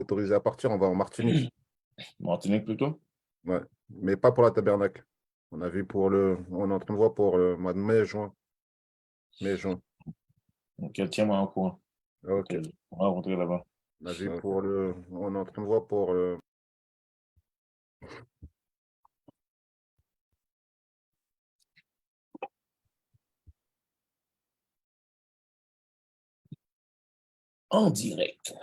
autorisé à partir, on va en Martinique. Martinique plutôt? Ouais, mais pas pour la Tabernacle. On a vu on est en train de voir pour le mois de mai, juin. Mai, juin. Ok, tiens-moi au courant. Ok. On va rentrer là-bas. On a vu on est en train de voir pour En direct.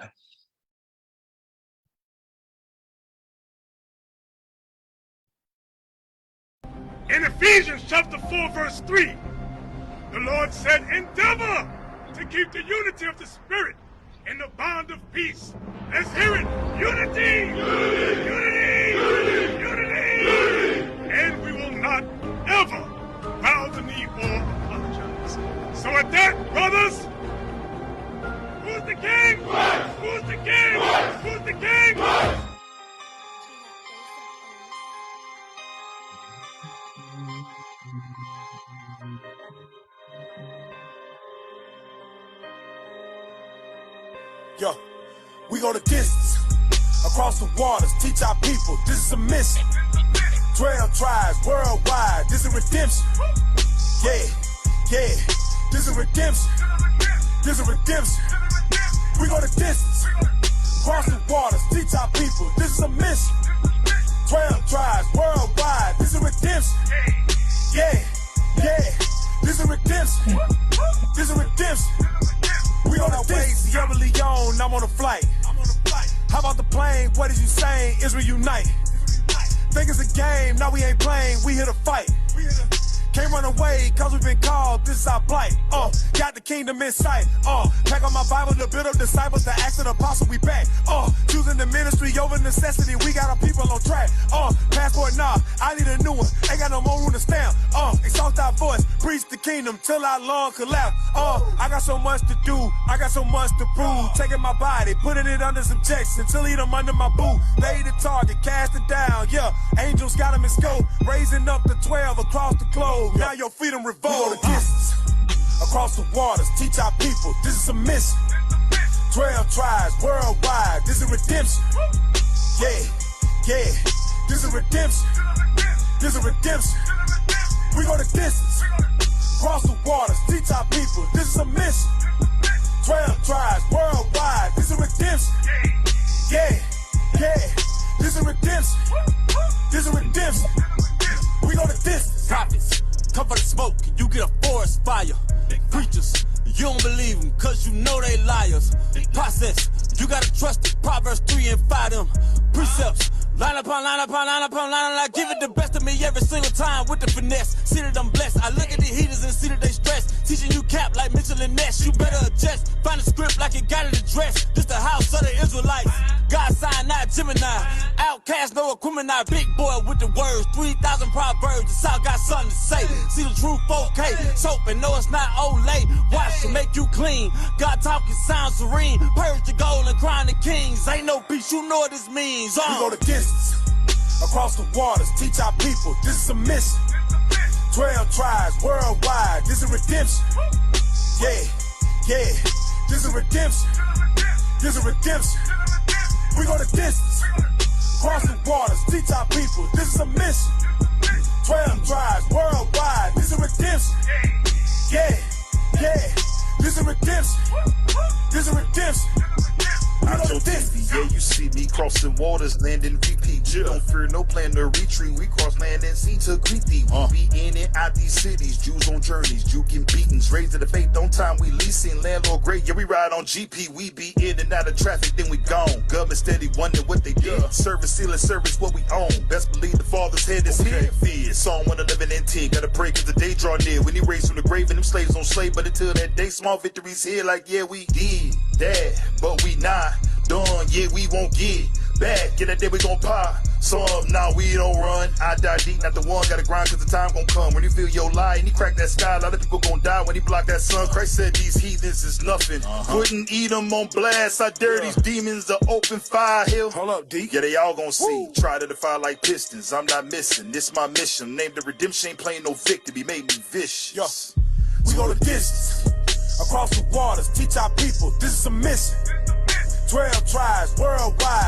In Ephesians chapter 4, verse 3, the Lord said, endeavor to keep the unity of the Spirit in the bond of peace. Let's hear it. Unity! Unity! Unity! Unity! And we will not ever bow the knee or apologize. So at that, brothers, who's the king? Who's the king? Who's the king? Yo, we go the distance, across the waters, teach our people, this is a mission. 12 tribes worldwide, this is redemption. Yeah, yeah, this is redemption. This is redemption. We go the distance, across the waters, teach our people, this is a mission. 12 tribes worldwide, this is redemption. Yeah, yeah, this is redemption. This is redemption. We on our way, Sierra Leone, I'm on a flight. How about the plane? What is you saying? Israel unite. Think it's a game, now we ain't playing, we here to fight. Can't run away, cause we've been called, this is our plight. Got the kingdom in sight. Pack on my Bible to build up disciples, the acts of the apostle, we back. Choosing the ministry over necessity, we got our people on track. Passport, nah, I need a new one, ain't got no more room to stamp. Exalt our voice, preach the kingdom till our lung collapse. I got so much to do, I got so much to prove. Taking my body, putting it under subjection, till eat them under my boot. Lay the target, cast it down, yeah. Angels got them in scope, raising up the 12 across the globe. Now your freedom revolt. We go the distance, across the waters, teach our people, this is a mission. 12 tribes worldwide, this is redemption. Yeah, yeah, this is redemption. This is redemption. We go the distance, across the waters, teach our people, this is a mission. 12 tribes worldwide, this is redemption. Yeah, yeah, this is redemption. This is redemption. We go the distance. Prophets, cover the smoke, you get a forest fire. Preachers, you don't believe them, cause you know they liars. Process, you gotta trust it. Proverbs 3 and 5 them precepts. Line upon line upon line upon line, and I give it the best of me every single time with the finesse. See that I'm blessed. I look at the heaters and see that they stress. Teaching you cap like Mitchell and Ness. You better adjust. Find a script like it got it addressed. This the house of the Israelites. God sign, not Gemini. Outcast, no equipment, big boy with the words. 3,000 proverbs. The South got something to say. See the truth, 4K. Soap and no, it's not Olay. Wash to make you clean. God talking sound serene. Purge the gold and crown the kings. Ain't no peace, you know what this means. We go the distance, across the waters, teach our people, this is a mission. 12 tribes worldwide, this is redemption. Yeah, yeah, this is redemption. This is redemption. We go the distance, across the waters, teach our people, this is a mission. 12 tribes worldwide, this is redemption. Yeah, yeah, this is redemption. This is redemption. I told TV, yeah, you see me crossing waters, landing VP. Don't fear no plan to retreat. We cross land and sea to greet thee. We be in and out these cities, Jews on journeys, juking beatings, raised to the faith on time. We leasing landlord great, yeah, we ride on GP. We be in and out of traffic, then we gone. Government steady wondering what they did. Service, sealing service, what we own. Best believe the Father's head is here. Fear. Psalm 111 and 10. Gotta pray cause the day draw near. When he raised from the grave and them slaves on slave, but until that day, small victories here. Like, yeah, we did that, but we not done, yeah, we won't get back. Get that day we gon' pop. Some now we don't run. I die deep, not the one. Gotta grind cause the time gon' come. When you feel your lie and he crack that sky, a lot of people gon' die when he block that sun. Christ said these heathens is nothing. Couldn't eat them on blast. I dare these demons to open fire hill. Hold up, D. Yeah, they all gon' see. Try to defy like pistons. I'm not missing. This my mission. Named the redemption, ain't playing no victory. Made me vicious. We go the distance, across the waters, teach our people, this is a mission. 12 tribes worldwide,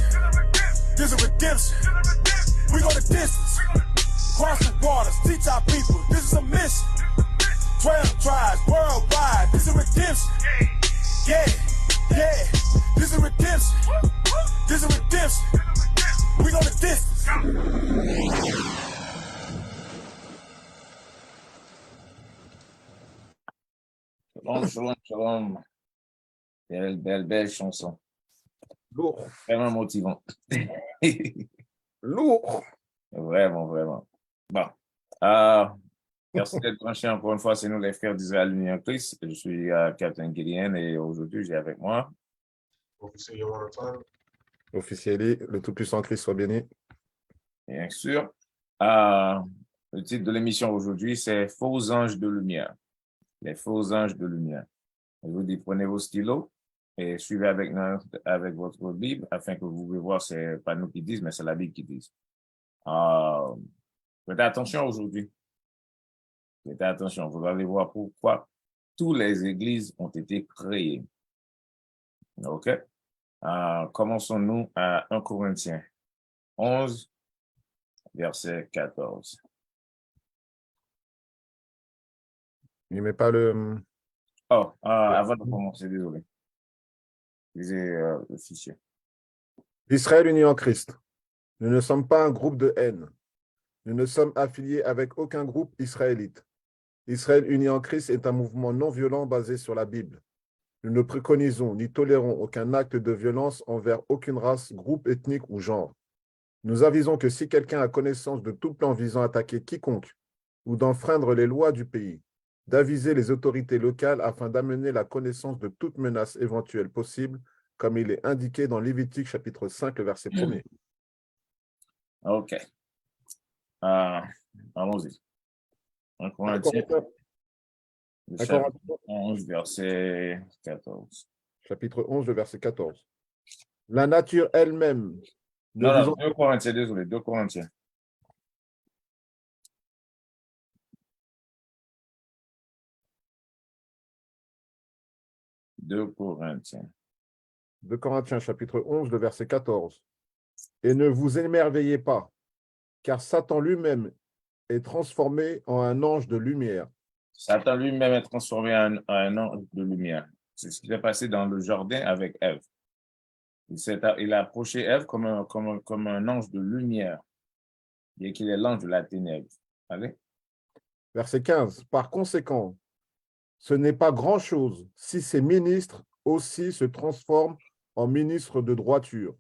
redemption. This is redemption. We go the distance. Cross the waters, teach our people. This is a mission. 12 tribes worldwide. This is redemption. Yeah, yeah. This is redemption. This is redemption. We go the distance. Shalom, shalom, shalom. Belle chanson. Lourd. Vraiment motivant. Lourd. Vraiment, vraiment. Bon. Merci d'être branché encore une fois. C'est nous, les frères d'Israël unis en Christ. Je suis Captain Gideon et aujourd'hui, j'ai avec moi. Officier Eli, le Tout-Puissant Christ soit béni. Bien sûr. Le titre de l'émission aujourd'hui, c'est Faux anges de lumière. Les faux anges de lumière. Je vous dis, prenez vos stylos et suivez avec votre Bible afin que vous pouvez voir, c'est pas nous qui disent, mais c'est la Bible qui dit. Faites attention aujourd'hui. Faites attention. Vous allez voir pourquoi toutes les églises ont été créées. OK? Commençons-nous à 1 Corinthiens 11, verset 14. Il ne met pas le... Avant de commencer, désolé. Lisez le fichier. Israël uni en Christ. Nous ne sommes pas un groupe de haine. Nous ne sommes affiliés avec aucun groupe israélite. Israël uni en Christ est un mouvement non violent basé sur la Bible. Nous ne préconisons ni tolérons aucun acte de violence envers aucune race, groupe ethnique ou genre. Nous avisons que si quelqu'un a connaissance de tout plan visant à attaquer quiconque ou d'enfreindre les lois du pays, d'aviser les autorités locales afin d'amener la connaissance de toute menace éventuelle possible, comme il est indiqué dans Lévitique chapitre 5, le verset 1er. OK. Allons-y. 1 Corinthiens 11, verset 14. Chapitre 11, le verset 14. La nature elle-même... Non, 2 Corinthiens, désolé, 2 Corinthiens. De Corinthiens, chapitre 11, le verset 14. Et ne vous émerveillez pas, car Satan lui-même est transformé en un ange de lumière. Satan lui-même est transformé en un ange de lumière. C'est ce qui s'est passé dans le jardin avec Ève. Il a approché Ève comme un ange de lumière, bien qu'il est l'ange de la ténèbre. Allez. Verset 15. Par conséquent, ce n'est pas grand-chose si ces ministres aussi se transforment en ministres de droiture.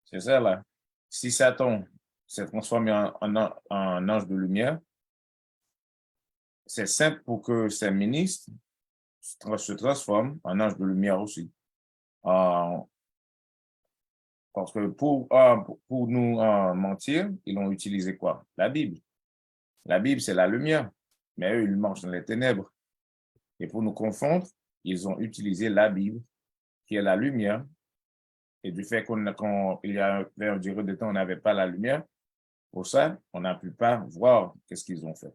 C'est ça, là. Si Satan s'est transformé en ange de lumière, c'est simple pour que ces ministres se transforment en ange de lumière aussi. Parce que pour nous mentir, ils ont utilisé quoi? La Bible. La Bible, c'est la lumière, mais eux, ils marchent dans les ténèbres. Et pour nous confondre, ils ont utilisé la Bible, qui est la lumière. Et du fait qu'il y a une durée de temps, on n'avait pas la lumière, pour ça, on n'a pu pas voir qu'est-ce qu'ils ont fait.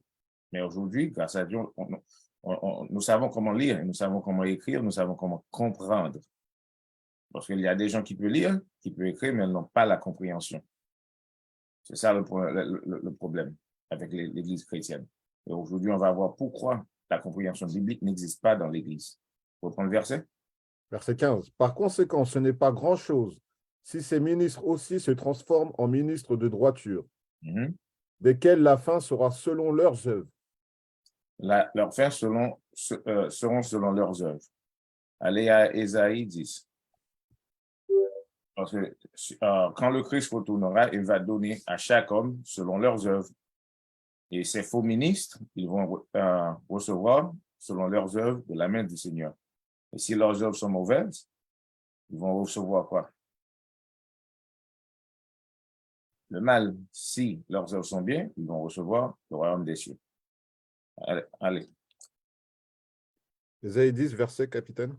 Mais aujourd'hui, grâce à Dieu, nous savons comment lire, nous savons comment écrire, nous savons comment comprendre. Parce qu'il y a des gens qui peuvent lire, qui peuvent écrire, mais ils n'ont pas la compréhension. C'est ça le problème avec l'Église chrétienne. Et aujourd'hui, on va voir pourquoi la compréhension biblique n'existe pas dans l'Église. Vous prendre le verset? Verset 15. Par conséquent, ce n'est pas grand-chose si ces ministres aussi se transforment en ministres de droiture, desquels la fin sera selon leurs œuvres. Leurs fins seront selon leurs œuvres. Allez à Ésaïe 10. Parce que quand le Christ retournera, il va donner à chaque homme selon leurs œuvres. Et ces faux ministres, ils vont recevoir selon leurs œuvres de la main du Seigneur. Et si leurs œuvres sont mauvaises, ils vont recevoir quoi? Le mal. Si leurs œuvres sont bien, ils vont recevoir le royaume des cieux. Allez. Ésaïe 10, verset, capitaine.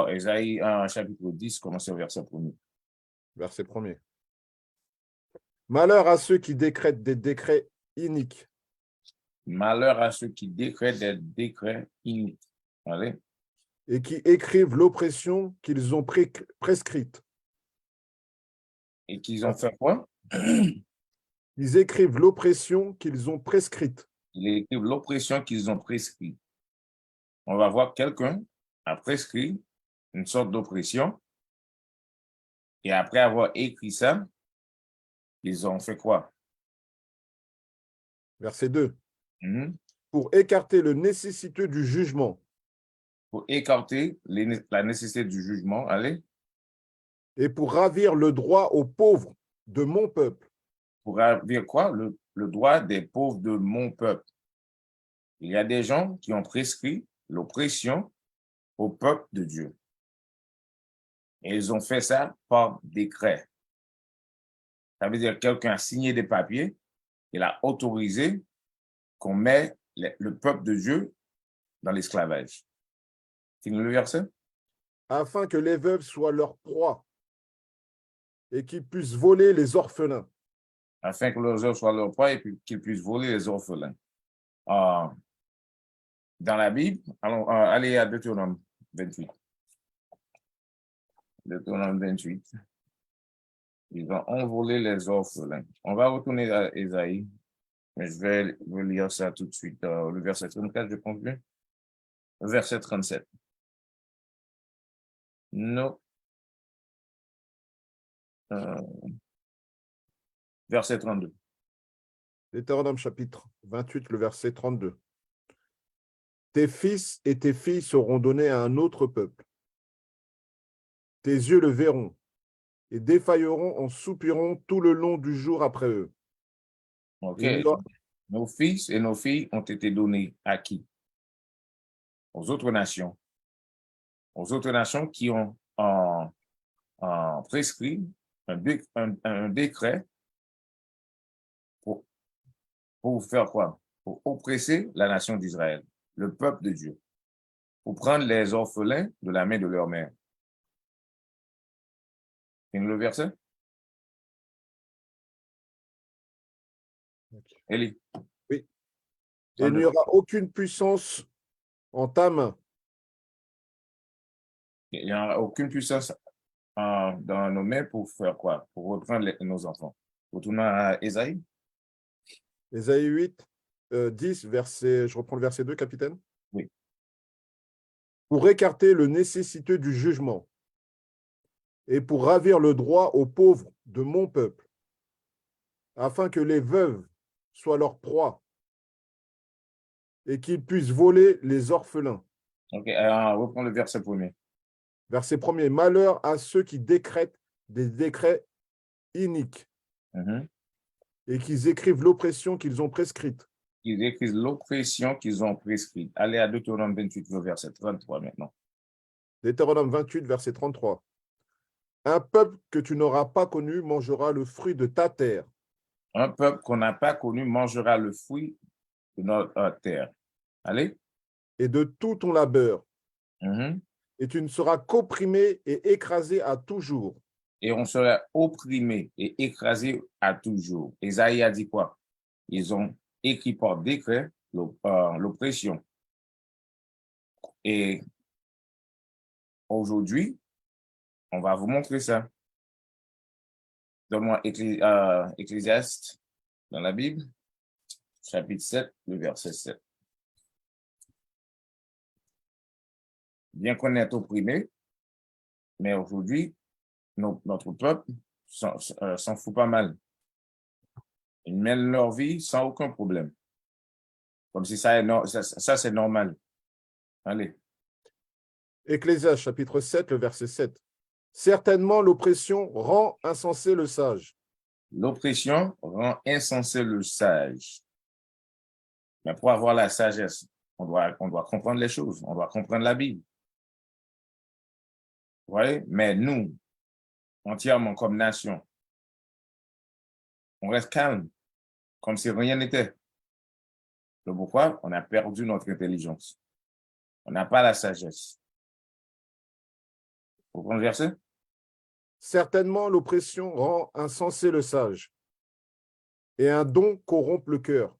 Ésaïe chapitre 10, commencez au verset 1er. Verset 1er. Malheur à ceux qui décrètent des décrets iniques. Malheur à ceux qui décrètent des décrets iniques. Allez. Et qui écrivent l'oppression qu'ils ont prescrite. Et qu'ils ont fait quoi? Ils écrivent l'oppression qu'ils ont prescrite. Ils écrivent l'oppression qu'ils ont prescrite. On va voir quelqu'un a prescrit une sorte d'oppression. Et après avoir écrit ça, ils ont fait quoi? Verset 2. Mhm. Pour écarter le nécessiteux du jugement Pour écarter la nécessité du jugement, allez, et pour ravir le droit aux pauvres de mon peuple. pour ravir quoi? Le droit des pauvres de mon peuple. Il y a des gens qui ont prescrit l'oppression au peuple de Dieu. Et ils ont fait ça par décret. Ça veut dire que quelqu'un a signé des papiers, il a autorisé qu'on met le peuple de Dieu dans l'esclavage. Fini le verset? Afin que les veuves soient leur proie et qu'ils puissent voler les orphelins. Afin que leurs œuvres soient leur proie et qu'ils puissent voler les orphelins. Dans la Bible, allez à Deutéronome 28. Deutéronome 28. Ils ont envolé les orphelins. On va retourner à Ésaïe, mais je vais lire ça tout de suite. Le verset 34, je pense bien. Le verset 37. Non. Verset 32. Deutéronome chapitre 28, le verset 32. Tes fils et tes filles seront donnés à un autre peuple. Tes yeux le verront et défailleront en soupirant tout le long du jour après eux. OK. Il y aura- Nos fils et nos filles ont été donnés à qui? Aux autres nations. Aux autres nations qui ont prescrit un décret pour faire quoi? Pour oppresser la nation d'Israël, le peuple de Dieu, pour prendre les orphelins de la main de leur mère. Fini le verset? Élie. Oui. Et il n'y aura aucune puissance en ta main. Il n'y aura aucune puissance dans nos mains pour faire quoi? Pour reprendre nos enfants. Retournons à Ésaïe. Ésaïe 8, 10, verset, je reprends le verset 2, capitaine. Oui. Pour écarter le nécessiteux du jugement et pour ravir le droit aux pauvres de mon peuple, afin que les veuves soient leur proie et qu'ils puissent voler les orphelins. OK, alors reprends le verset premier. Verset 1er. Malheur à ceux qui décrètent des décrets iniques Mhm. et qui écrivent l'oppression qu'ils ont prescrite. Ils écrivent l'oppression qu'ils ont prescrite. Allez à Deutéronome 28, le verset 33 maintenant. Deutéronome 28, verset 33. Un peuple que tu n'auras pas connu mangera le fruit de ta terre. Un peuple qu'on n'a pas connu mangera le fruit de notre terre. Allez. Et de tout ton labeur. Mhm. Et tu ne seras qu'opprimé et écrasé à toujours. Et on sera opprimé et écrasé à toujours. Ésaïe a dit quoi? Ils ont écrit par décret l'oppression. Et aujourd'hui, on va vous montrer ça. Donne-moi Ecclésiaste dans la Bible, chapitre 7, le verset 7. Bien qu'on est opprimé, mais aujourd'hui, notre peuple s'en fout pas mal. Ils mènent leur vie sans aucun problème. Comme si ça c'est normal. Allez. Ecclésiaste chapitre 7, le verset 7. Certainement l'oppression rend insensé le sage. L'oppression rend insensé le sage. Mais pour avoir la sagesse, on doit comprendre les choses, on doit comprendre la Bible. Vous voyez? Mais nous, entièrement comme nation, on reste calme, comme si rien n'était. Le pourquoi? On a perdu notre intelligence. On n'a pas la sagesse. Vous comprenez le verset? Certainement l'oppression rend insensé le sage. Et un don corrompt le cœur.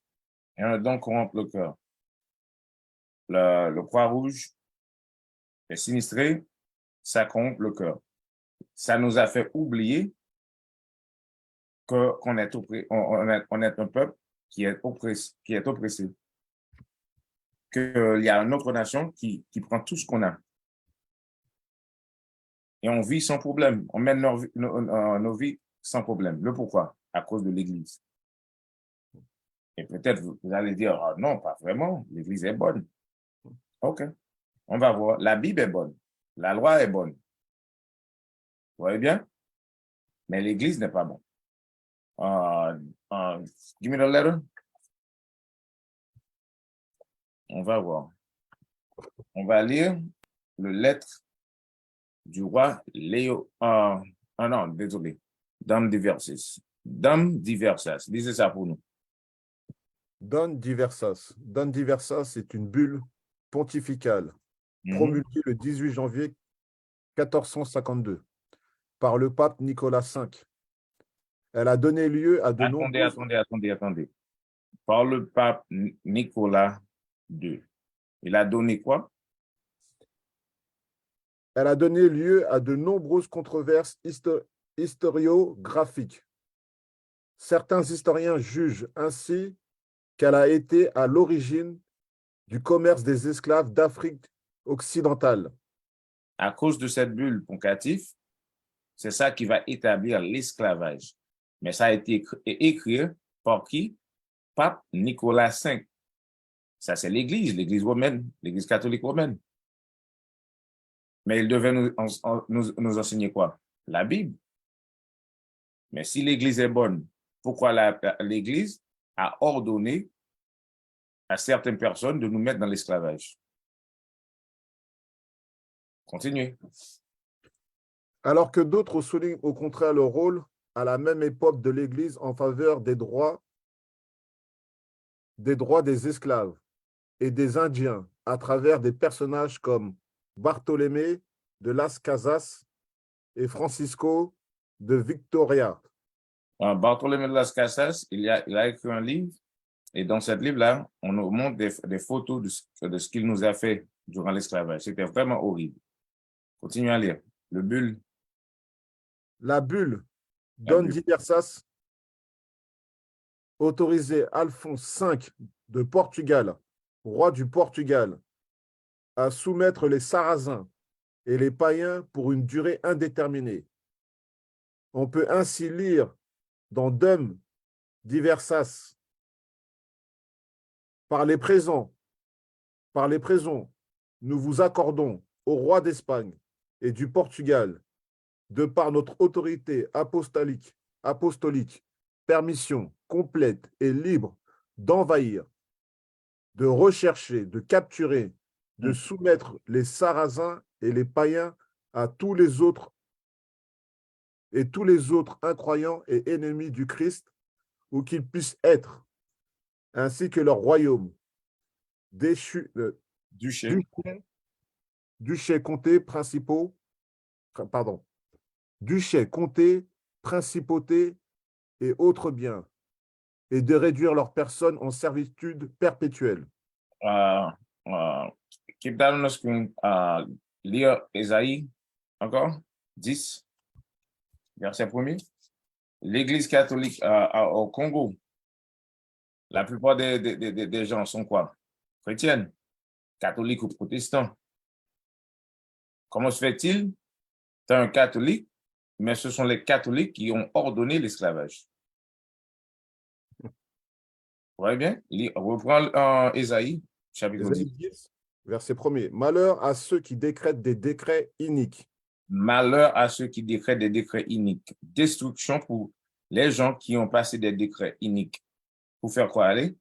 Et un don corrompt le cœur. Le Croix-Rouge est sinistré, ça corrompt le cœur. Ça nous a fait oublier qu'on est, on est un peuple qui est oppressé. Qu'il y a une autre nation qui prend tout ce qu'on a. Et on vit sans problème. On mène nos vies sans problème. Le pourquoi? À cause de l'Église. Et peut-être vous allez dire, oh, non, pas vraiment. L'Église est bonne. OK. On va voir. La Bible est bonne. La loi est bonne. Vous voyez bien? Mais l'Église n'est pas bonne. Give me the letter. On va voir. On va lire le lettre du roi Léo. Non, désolé. Dame diversas. Dame diversas. Lisez ça pour nous. Don Diversas. Don Diversas est une bulle pontificale promulguée le 18 janvier 1452 par le pape Nicolas V. Elle a donné lieu à de nombreux... Attendez. Par le pape Nicolas II. Il a donné quoi? Elle a donné lieu à de nombreuses controverses historiographiques. Certains historiens jugent ainsi qu'elle a été à l'origine du commerce des esclaves d'Afrique occidentale. À cause de cette bulle poncative, c'est ça qui va établir l'esclavage. Mais ça a été écrit par qui? Pape Nicolas V. Ça, c'est l'Église romaine, l'Église catholique romaine. Mais il devait nous enseigner quoi? La Bible. Mais si l'Église est bonne, pourquoi l'Église a ordonné à certaines personnes de nous mettre dans l'esclavage? Continuez. Alors que d'autres soulignent au contraire le rôle à la même époque de l'Église en faveur des droits des esclaves et des Indiens à travers des personnages comme Bartolomé de Las Casas et Francisco de Victoria. Bartolomé de Las Casas, il a écrit un livre, et dans ce livre-là, on nous montre des photos de ce qu'il nous a fait durant l'esclavage. C'était vraiment horrible. Continuez à lire. Le bulle. La bulle Don Diversas autorisait Alphonse V de Portugal, roi du Portugal, à soumettre les Sarrasins et les païens pour une durée indéterminée. On peut ainsi lire dans Dum Diversas, par les présents, nous vous accordons au roi d'Espagne et du Portugal, de par notre autorité apostolique, permission complète et libre d'envahir, de rechercher, de capturer, de soumettre les Sarrasins et les païens à tous les autres incroyants et ennemis du Christ, où qu'ils puissent être, ainsi que leurs royaumes, duchés, comtés, principaux, duchés, comtés, principautés et autres biens, et de réduire leurs personnes en servitude perpétuelle. Keep that on the screen. Lire Ésaïe, encore, 10, verset 1er. L'Église catholique au Congo, la plupart des gens sont quoi? Chrétiennes, catholiques ou protestants. Comment se fait-il? Tu as un catholique, mais ce sont les catholiques qui ont ordonné l'esclavage. Vous voyez bien? Reprends Ésaïe, chapitre 10. Verset 1er. Malheur à ceux qui décrètent des décrets iniques. Malheur à ceux qui décrètent des décrets iniques. Destruction pour les gens qui ont passé des décrets iniques. Pour faire quoi, aller?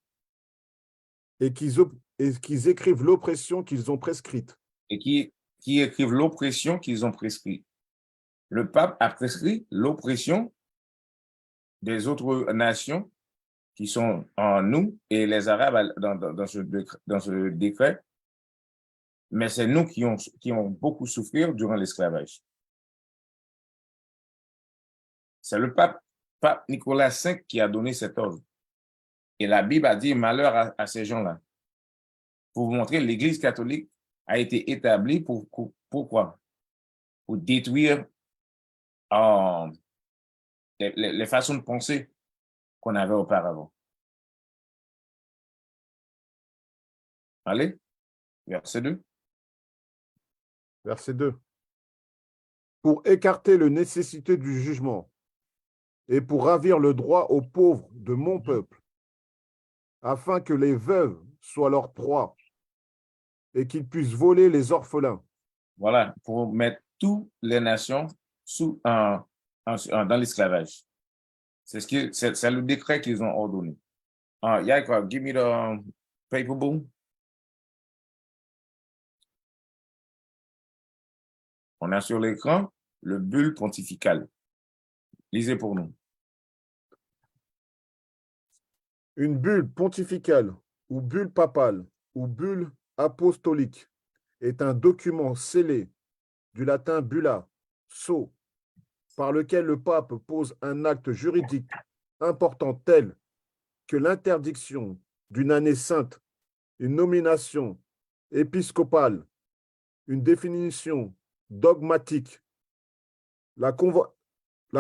Et qu'ils écrivent l'oppression qu'ils ont prescrite. Et qui écrivent l'oppression qu'ils ont prescrite. Le pape a prescrit l'oppression des autres nations qui sont en nous et les Arabes dans ce décret. Mais c'est nous qui ont beaucoup souffert durant l'esclavage. C'est le pape Nicolas V qui a donné cet ordre. Et la Bible a dit malheur à ces gens-là. Pour vous montrer, l'Église catholique a été établie pourquoi? Pour détruire les façons de penser qu'on avait auparavant. Allez, verset 2. Verset 2. Pour écarter le nécessité du jugement et pour ravir le droit aux pauvres de mon peuple, afin que les veuves soient leur proie et qu'ils puissent voler les orphelins. Voilà, pour mettre toutes les nations dans l'esclavage. C'est le décret qu'ils ont ordonné. Yaakov, give me the paper boom. On a sur l'écran le bulle pontifical. Lisez pour nous. Une bulle pontificale ou bulle papale ou bulle apostolique est un document scellé du latin bulla, sceau, par lequel le pape pose un acte juridique important tel que l'interdiction d'une année sainte, une nomination épiscopale, une définition dogmatique, la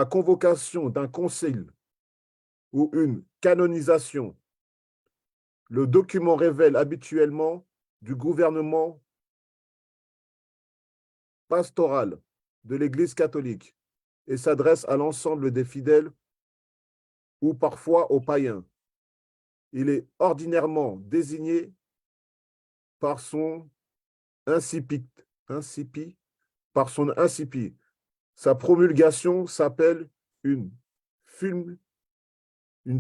convocation d'un concile ou une canonisation. Le document révèle habituellement du gouvernement pastoral de l'Église catholique et s'adresse à l'ensemble des fidèles ou parfois aux païens. Il est ordinairement désigné par son incipit. Sa promulgation s'appelle une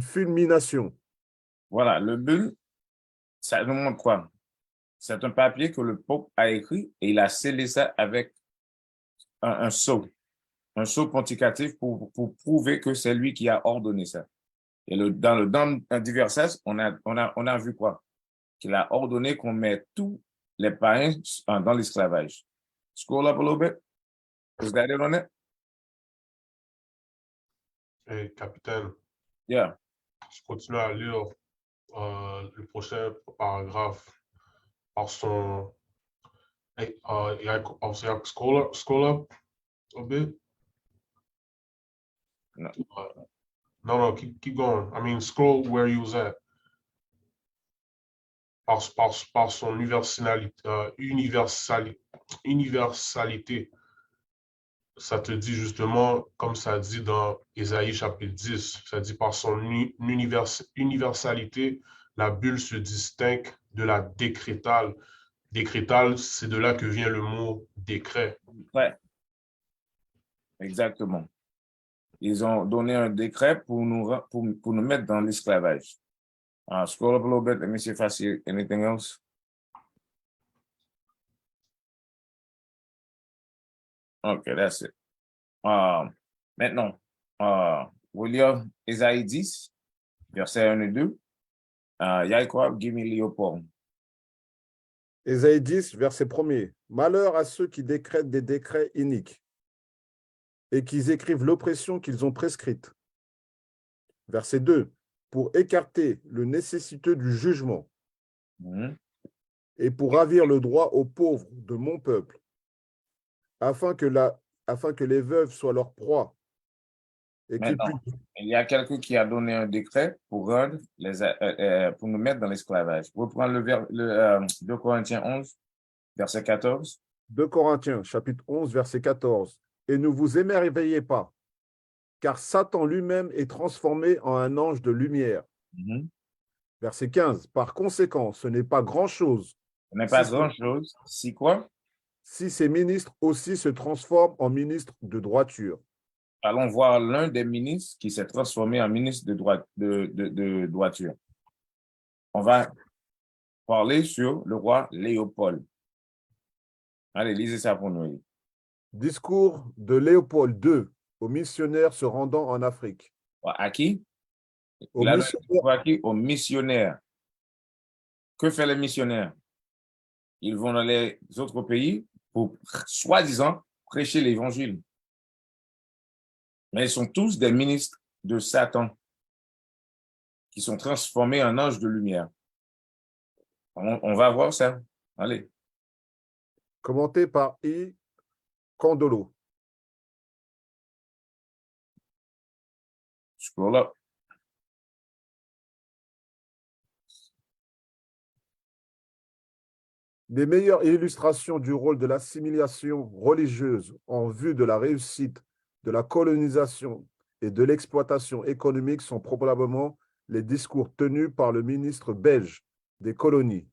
fulmination. Voilà, le bulle, ça nous montre quoi? C'est un papier que le pape a écrit et il a scellé ça avec un sceau pontificatif pour prouver que c'est lui qui a ordonné ça. Et dans du verset, on a vu quoi? Qu'il a ordonné qu'on mette tous les païens dans l'esclavage. Scroll up a little bit. Is that it on it? Hey, capitaine, Yeah. je continue à lire le prochain paragraphe par son. Hey, scroll up a bit. No. No, keep going. I mean, scroll where you was at. Par son universalité. Ça te dit justement, comme ça dit dans Ésaïe chapitre 10, ça dit par son universalité, la bulle se distingue de la décrétale. Décrétale, c'est de là que vient le mot décret. Ouais. Exactement. Ils ont donné un décret pour nous mettre dans l'esclavage. Scroll up a little bit. Let me see if I see anything else. Okay, that's it. Maintenant, William, Ésaïe 10, verset 1 et 2. Yaakov, give me Léopold. Ésaïe 10, verset 1er. Malheur à ceux qui décrètent des décrets iniques et qui écrivent l'oppression qu'ils ont prescrite. Verset 2. Pour écarter le nécessiteux du jugement et pour ravir le droit aux pauvres de mon peuple, afin que les veuves soient leur proie. Et maintenant, il y a quelqu'un qui a donné un décret pour nous mettre dans l'esclavage. Reprends le 2 Corinthiens 11, verset 14. 2 Corinthiens, chapitre 11, verset 14. Et ne vous émerveillez pas, car Satan lui-même est transformé en un ange de lumière. Verset 15. Par conséquent, ce n'est pas grand-chose. Ce n'est pas grand-chose. Si quoi? Si ces ministres aussi se transforment en ministres de droiture. Allons voir l'un des ministres qui s'est transformé en ministre de droiture. On va parler sur le roi Léopold. Allez, lisez ça pour nous. Discours de Léopold II aux missionnaires se rendant en Afrique. À qui? Aux missionnaires. Que font les missionnaires? Ils vont dans les autres pays pour, soi-disant, prêcher l'évangile. Mais ils sont tous des ministres de Satan qui sont transformés en anges de lumière. On va voir ça. Allez. Commenté par I. Candolo. scroll up. Les meilleures illustrations du rôle de l'assimilation religieuse en vue de la réussite de la colonisation et de l'exploitation économique sont probablement les discours tenus par le ministre belge des colonies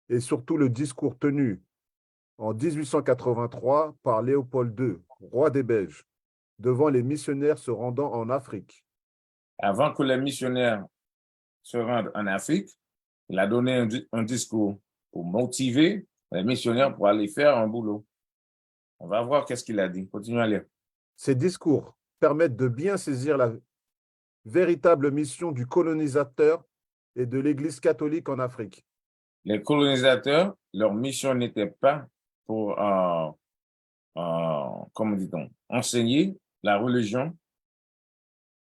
et surtout le discours tenu en 1883 par Léopold II, roi des Belges, devant les missionnaires se rendant en Afrique. Avant que les missionnaires se rendent en Afrique, il a donné un discours pour motiver les missionnaires pour aller faire un boulot. On va voir qu'est-ce qu'il a dit. Continuez à lire. Ces discours permettent de bien saisir la véritable mission du colonisateur et de l'Église catholique en Afrique. Les colonisateurs, leur mission n'était pas pour, comment dit-on, enseigner la religion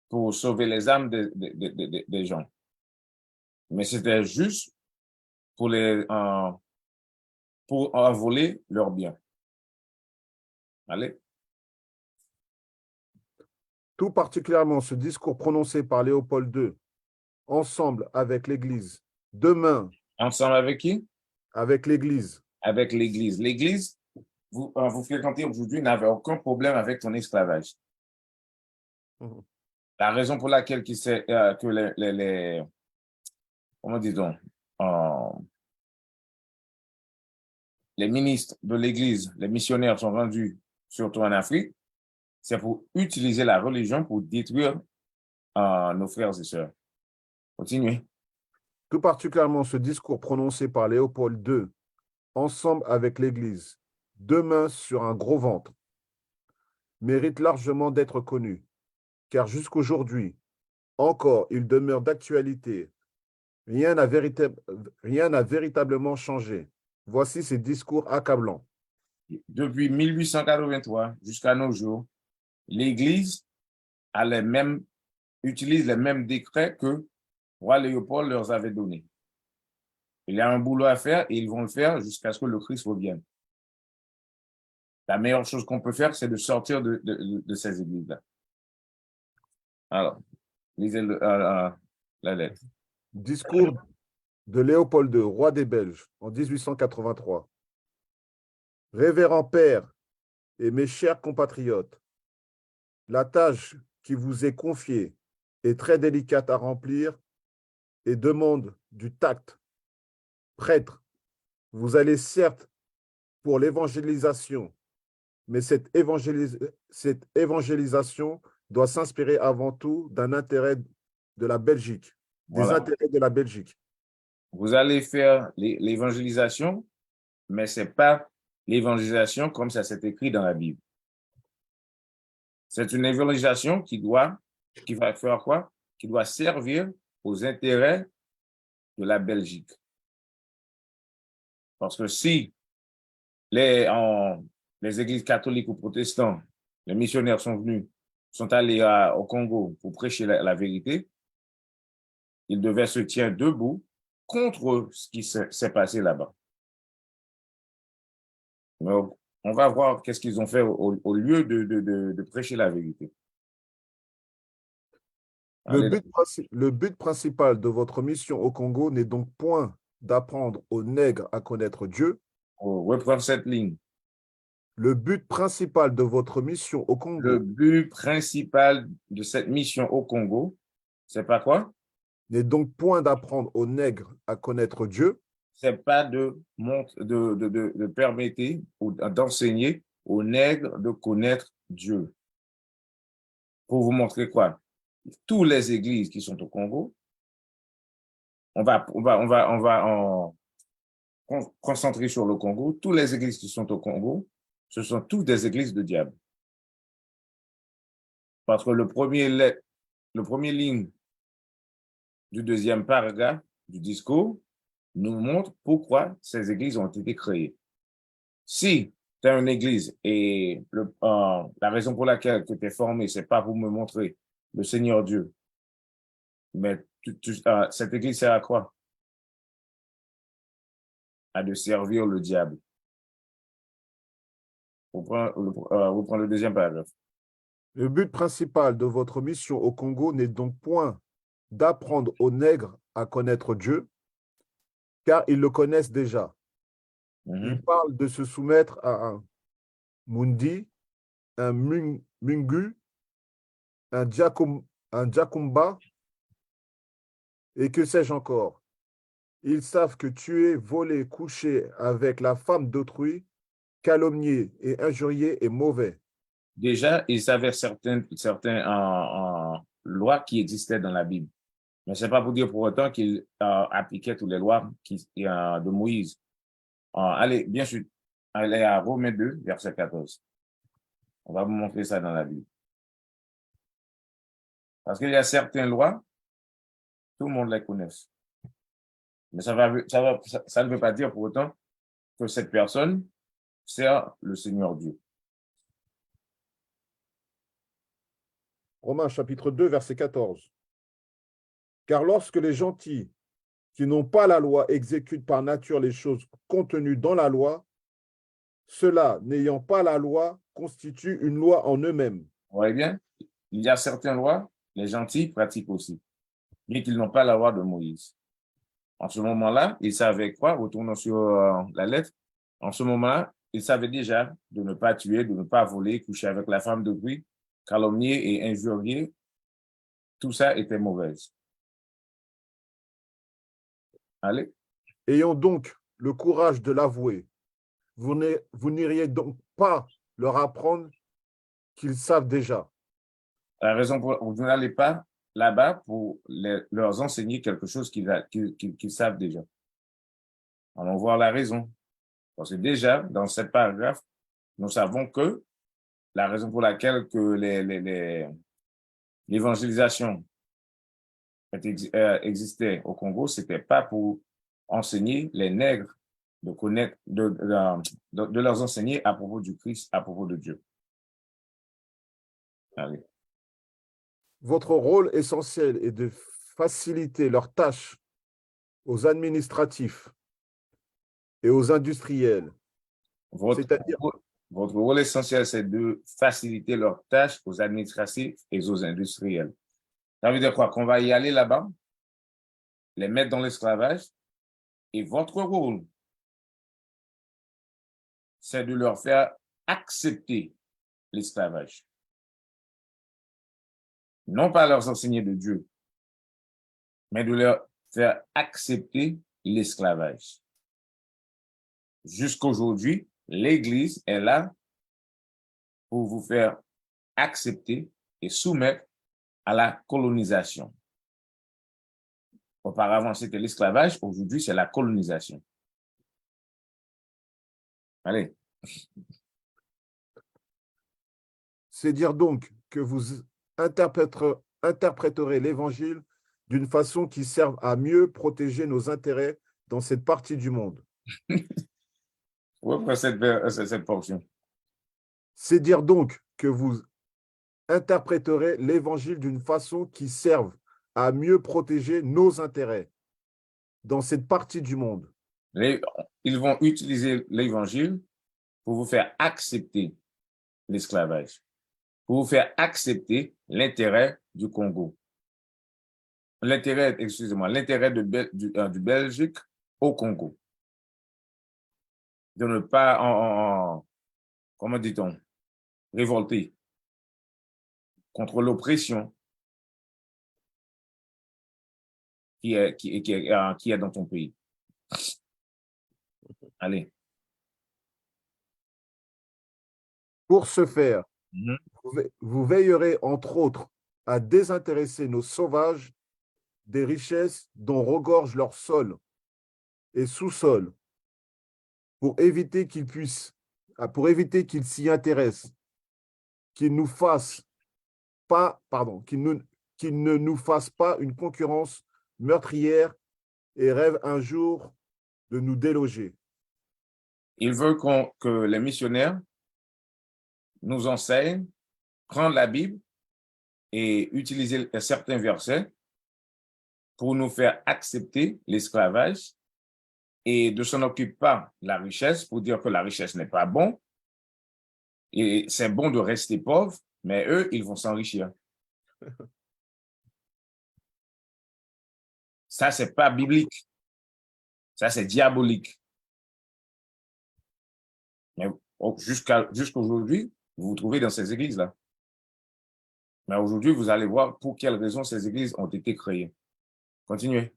pour sauver les âmes des gens. Mais c'était juste pour pour envoler leurs biens. Allez. Tout particulièrement ce discours prononcé par Léopold II, ensemble avec l'Église, demain. Ensemble avec qui? Avec l'Église. Avec l'Église. L'Église, vous fréquentez aujourd'hui, n'avait aucun problème avec ton esclavage. La raison pour laquelle que comment dit-on, les ministres de l'Église, les missionnaires sont rendus surtout en Afrique, c'est pour utiliser la religion pour détruire nos frères et sœurs. Continuez. Tout particulièrement ce discours prononcé par Léopold II, ensemble avec l'Église, deux mains sur un gros ventre, mérite largement d'être connu, car jusqu'aujourd'hui, encore, il demeure d'actualité. Rien n'a véritablement changé. Voici ces discours accablants. Depuis 1883 jusqu'à nos jours, l'Église utilise les mêmes décrets que roi Léopold leur avait donnés. Il y a un boulot à faire et ils vont le faire jusqu'à ce que le Christ revienne. La meilleure chose qu'on peut faire, c'est de sortir de ces églises-là. Alors, lisez la lettre. Discours de Léopold II, roi des Belges, en 1883. Révérend Père et mes chers compatriotes, la tâche qui vous est confiée est très délicate à remplir et demande du tact. Prêtre, vous allez certes pour l'évangélisation, mais cette évangélisation doit s'inspirer avant tout d'un intérêt de la Belgique, des intérêts de la Belgique. Vous allez faire l'évangélisation, mais ce n'est pas l'évangélisation comme ça s'est écrit dans la Bible. C'est une évangélisation qui va faire quoi? Qui doit servir aux intérêts de la Belgique. Parce que si les églises catholiques ou protestantes, les missionnaires sont allés au Congo pour prêcher la vérité, ils devaient se tenir debout contre ce qui s'est passé là-bas. Donc, on va voir qu'est-ce qu'ils ont fait au lieu de prêcher la vérité. Le but principal de votre mission au Congo n'est donc point d'apprendre aux nègres à connaître Dieu. Reprends cette ligne. Le but principal de votre mission au Congo. Le but principal de cette mission au Congo, c'est pas quoi? N'est donc point d'apprendre aux nègres à connaître Dieu. C'est pas de permettre ou d'enseigner aux nègres de connaître Dieu. Pour vous montrer quoi? Toutes les églises qui sont au Congo, on va concentrer sur le Congo. Toutes les églises qui sont au Congo, ce sont toutes des églises de diable. Parce que le premier ligne du deuxième paragraphe du discours nous montre pourquoi ces églises ont été créées. Si tu as une église et la raison pour laquelle tu es formé, ce n'est pas pour me montrer le Seigneur Dieu, mais cette église sert à quoi? À de servir le diable. Reprends le deuxième paragraphe. Le but principal de votre mission au Congo n'est donc point d'apprendre aux nègres à connaître Dieu, car ils le connaissent déjà. Mhm. Il parle de se soumettre à un Mundi, un Mungu, un Djakumba, et que sais-je encore. Ils savent que tuer, voler, coucher avec la femme d'autrui, calomnier et injurier est mauvais. Déjà, ils savaient certaines lois qui existaient dans la Bible. Mais ce n'est pas pour dire pour autant qu'ils appliquaient toutes les lois de Moïse. Allez, bien sûr, allez à Romains 2, verset 14. On va vous montrer ça dans la Bible. Parce qu'il y a certaines lois, tout le monde les connaît. Mais ça ne veut pas dire pour autant que cette personne sert le Seigneur Dieu. Romains chapitre 2, verset 14. Car lorsque les gentils qui n'ont pas la loi exécutent par nature les choses contenues dans la loi, ceux-là, n'ayant pas la loi, constituent une loi en eux-mêmes. Vous voyez bien, il y a certaines lois, les gentils pratiquent aussi, mais qu'ils n'ont pas la loi de Moïse. En ce moment-là, ils savaient quoi, retournons sur la lettre, en ce moment-là, ils savaient déjà de ne pas tuer, de ne pas voler, coucher avec la femme d'autrui, calomnier et injurier. Tout ça était mauvais. Allez. Ayons donc le courage de l'avouer. Vous n'iriez donc pas leur apprendre qu'ils savent déjà. La raison pour vous n'allez pas là-bas pour leur enseigner quelque chose qu'ils savent déjà. Allons voir la raison. Parce que déjà, dans cette paragraphe, nous savons que la raison pour laquelle que l'évangélisation existait au Congo, c'était pas pour enseigner les nègres de connaître, de leur enseigner à propos du Christ, à propos de Dieu. Allez. Votre rôle essentiel est de faciliter leurs tâches aux administratifs et aux industriels. Votre rôle essentiel, c'est de faciliter leurs tâches aux administratifs et aux industriels. Ça veut dire quoi? Qu'on va y aller là-bas, les mettre dans l'esclavage, et votre rôle, c'est de leur faire accepter l'esclavage. Non pas leur enseigner de Dieu, mais de leur faire accepter l'esclavage. Jusqu'aujourd'hui, l'Église est là pour vous faire accepter et soumettre à la colonisation. Auparavant, c'était l'esclavage. Aujourd'hui, c'est la colonisation. Allez. C'est dire donc que vous interpréterez l'Évangile d'une façon qui serve à mieux protéger nos intérêts dans cette partie du monde. Pourquoi cette portion? C'est dire donc que vous interpréterez l'Évangile d'une façon qui serve à mieux protéger nos intérêts dans cette partie du monde. Ils vont utiliser l'Évangile pour vous faire accepter l'esclavage, pour vous faire accepter l'intérêt du Congo. L'intérêt du Belgique au Congo. De ne pas, comment dit-on, révolter contre l'oppression qui est dans ton pays. Allez. Pour ce faire, vous veillerez entre autres à désintéresser nos sauvages des richesses dont regorge leur sol et sous-sol pour éviter qu'ils s'y intéressent, qu'ils ne nous fassent pas une concurrence meurtrière et rêvent un jour de nous déloger. Il veut que les missionnaires nous enseignent, prendre la Bible et utiliser certains versets pour nous faire accepter l'esclavage et de s'en occuper pas la richesse pour dire que la richesse n'est pas bon et c'est bon de rester pauvre Mais eux, ils vont s'enrichir. Ça, c'est pas biblique. Ça, c'est diabolique. Mais jusqu'aujourd'hui, vous vous trouvez dans ces églises-là. Mais aujourd'hui, vous allez voir pour quelles raisons ces églises ont été créées. Continuez.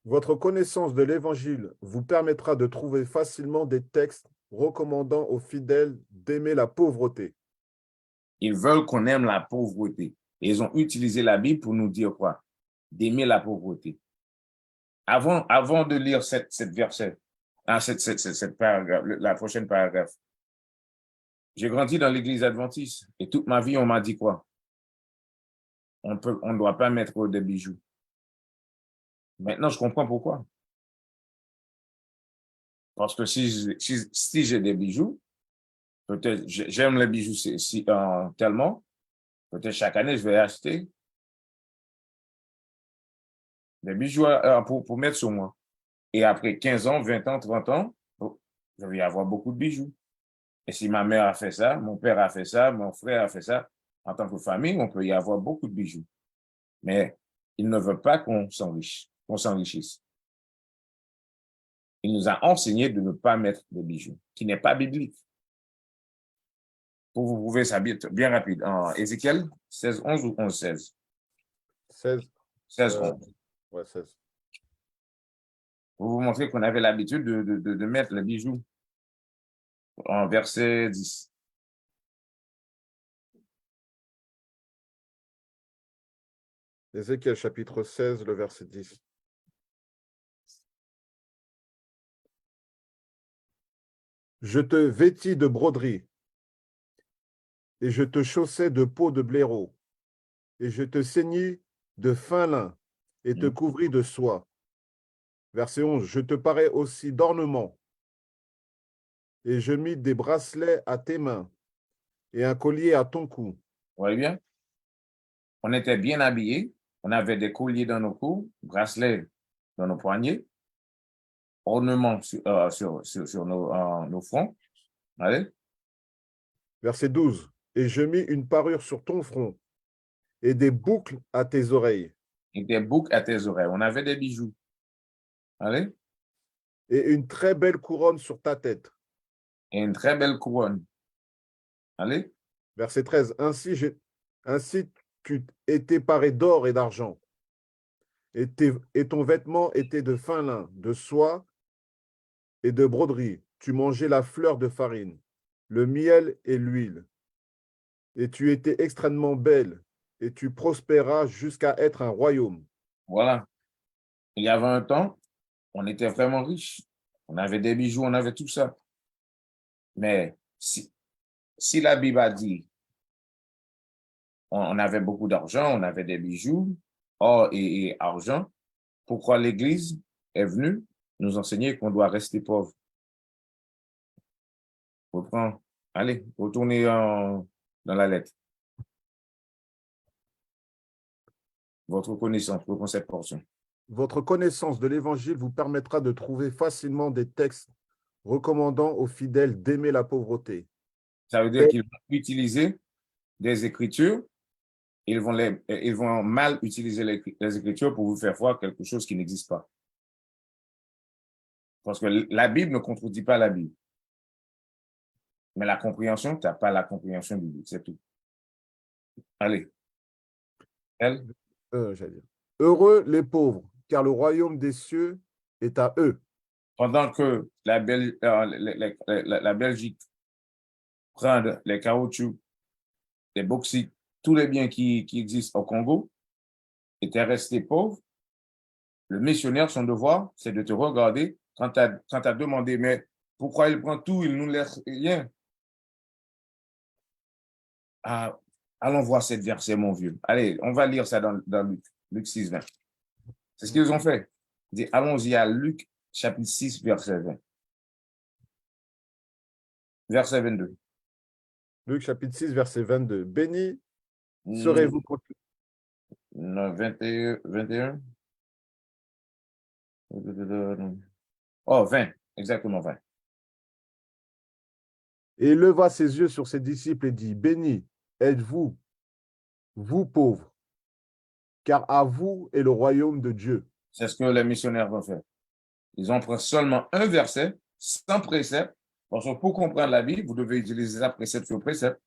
Votre connaissance de l'Évangile vous permettra de trouver facilement des textes recommandant aux fidèles d'aimer la pauvreté. Ils veulent qu'on aime la pauvreté. Et ils ont utilisé la Bible pour nous dire quoi? D'aimer la pauvreté. Avant de lire cette verset, cette paragraphe, la prochaine paragraphe, j'ai grandi dans l'église adventiste et toute ma vie, on m'a dit quoi? On ne doit pas mettre des bijoux. Maintenant, je comprends pourquoi. Parce que si j'ai des bijoux, peut-être j'aime les bijoux tellement, peut-être chaque année, je vais acheter des bijoux pour mettre sur moi. Et après 15 ans, 20 ans, 30 ans, je vais avoir beaucoup de bijoux. Et si ma mère a fait ça, mon père a fait ça, mon frère a fait ça, en tant que famille, on peut y avoir beaucoup de bijoux. Mais il ne veut pas qu'on s'enrichisse. Il nous a enseigné de ne pas mettre de bijoux, qui n'est pas biblique. Pour vous prouver ça bien rapide, en Ézéchiel 16, 11 ou 11, 16? 16. 16, 11. Ouais, 16. Pour vous montrer qu'on avait l'habitude de mettre les bijoux en verset 10. Ézéchiel chapitre 16, le verset 10. Je te vêtis de broderie, et je te chaussai de peau de blaireau, et je te ceignis de fin lin, et te couvris de soie. Verset 11. Je te parais aussi d'ornements, et je mis des bracelets à tes mains, et un collier à ton cou. Vous voyez bien? On était bien habillés, on avait des colliers dans nos cous, bracelets dans nos poignets, ornements sur nos fronts. Allez. Verset 12. Et je mis une parure sur ton front, et des boucles à tes oreilles. Et des boucles à tes oreilles. On avait des bijoux. Allez. Et une très belle couronne sur ta tête. Et une très belle couronne. Allez. Verset 13. Ainsi tu étais paré d'or et d'argent, et ton vêtement était de fin lin, de soie et de broderie. Tu mangeais la fleur de farine, le miel et l'huile. Et tu étais extrêmement belle, et tu prospéras jusqu'à être un royaume. Voilà. Il y avait un temps, on était vraiment riches. On avait des bijoux, on avait tout ça. Mais si la Bible a dit on avait beaucoup d'argent, on avait des bijoux, or et argent, pourquoi l'Église est venue nous enseigner qu'on doit rester pauvre? Reprends. Allez, retournez dans la lettre. Votre connaissance, reprends cette portion. Votre connaissance de l'Évangile vous permettra de trouver facilement des textes recommandant aux fidèles d'aimer la pauvreté. Ça veut dire qu'ils vont utiliser des Écritures, ils vont mal utiliser les Écritures pour vous faire voir quelque chose qui n'existe pas. Parce que la Bible ne contredit pas la Bible. Mais la compréhension, tu n'as pas la compréhension biblique, c'est tout. Allez. Elle? Heureux les pauvres, car le royaume des cieux est à eux. Pendant que la Belgique prend les caoutchoucs, les bauxites, tous les biens qui existent au Congo, étaient restés pauvres, le missionnaire, son devoir, c'est de te regarder quand tu as demandé, mais pourquoi il prend tout, il ne nous laisse rien? Ah, allons voir cette verset, mon vieux. Allez, on va lire ça dans Luc 6, 20. C'est ce qu'ils ont fait. Allons-y à Luc, chapitre 6, verset 20. Verset 22. Luc, chapitre 6, verset 22. Béni serez-vous contre... 21. Oh, 20. Exactement 20. Et il leva ses yeux sur ses disciples et dit, bénis êtes-vous, vous pauvres, car à vous est le royaume de Dieu. C'est ce que les missionnaires vont faire. Ils ont pris seulement un verset, sans précepte, parce que pour comprendre la Bible, vous devez utiliser ça précepte sur précepte.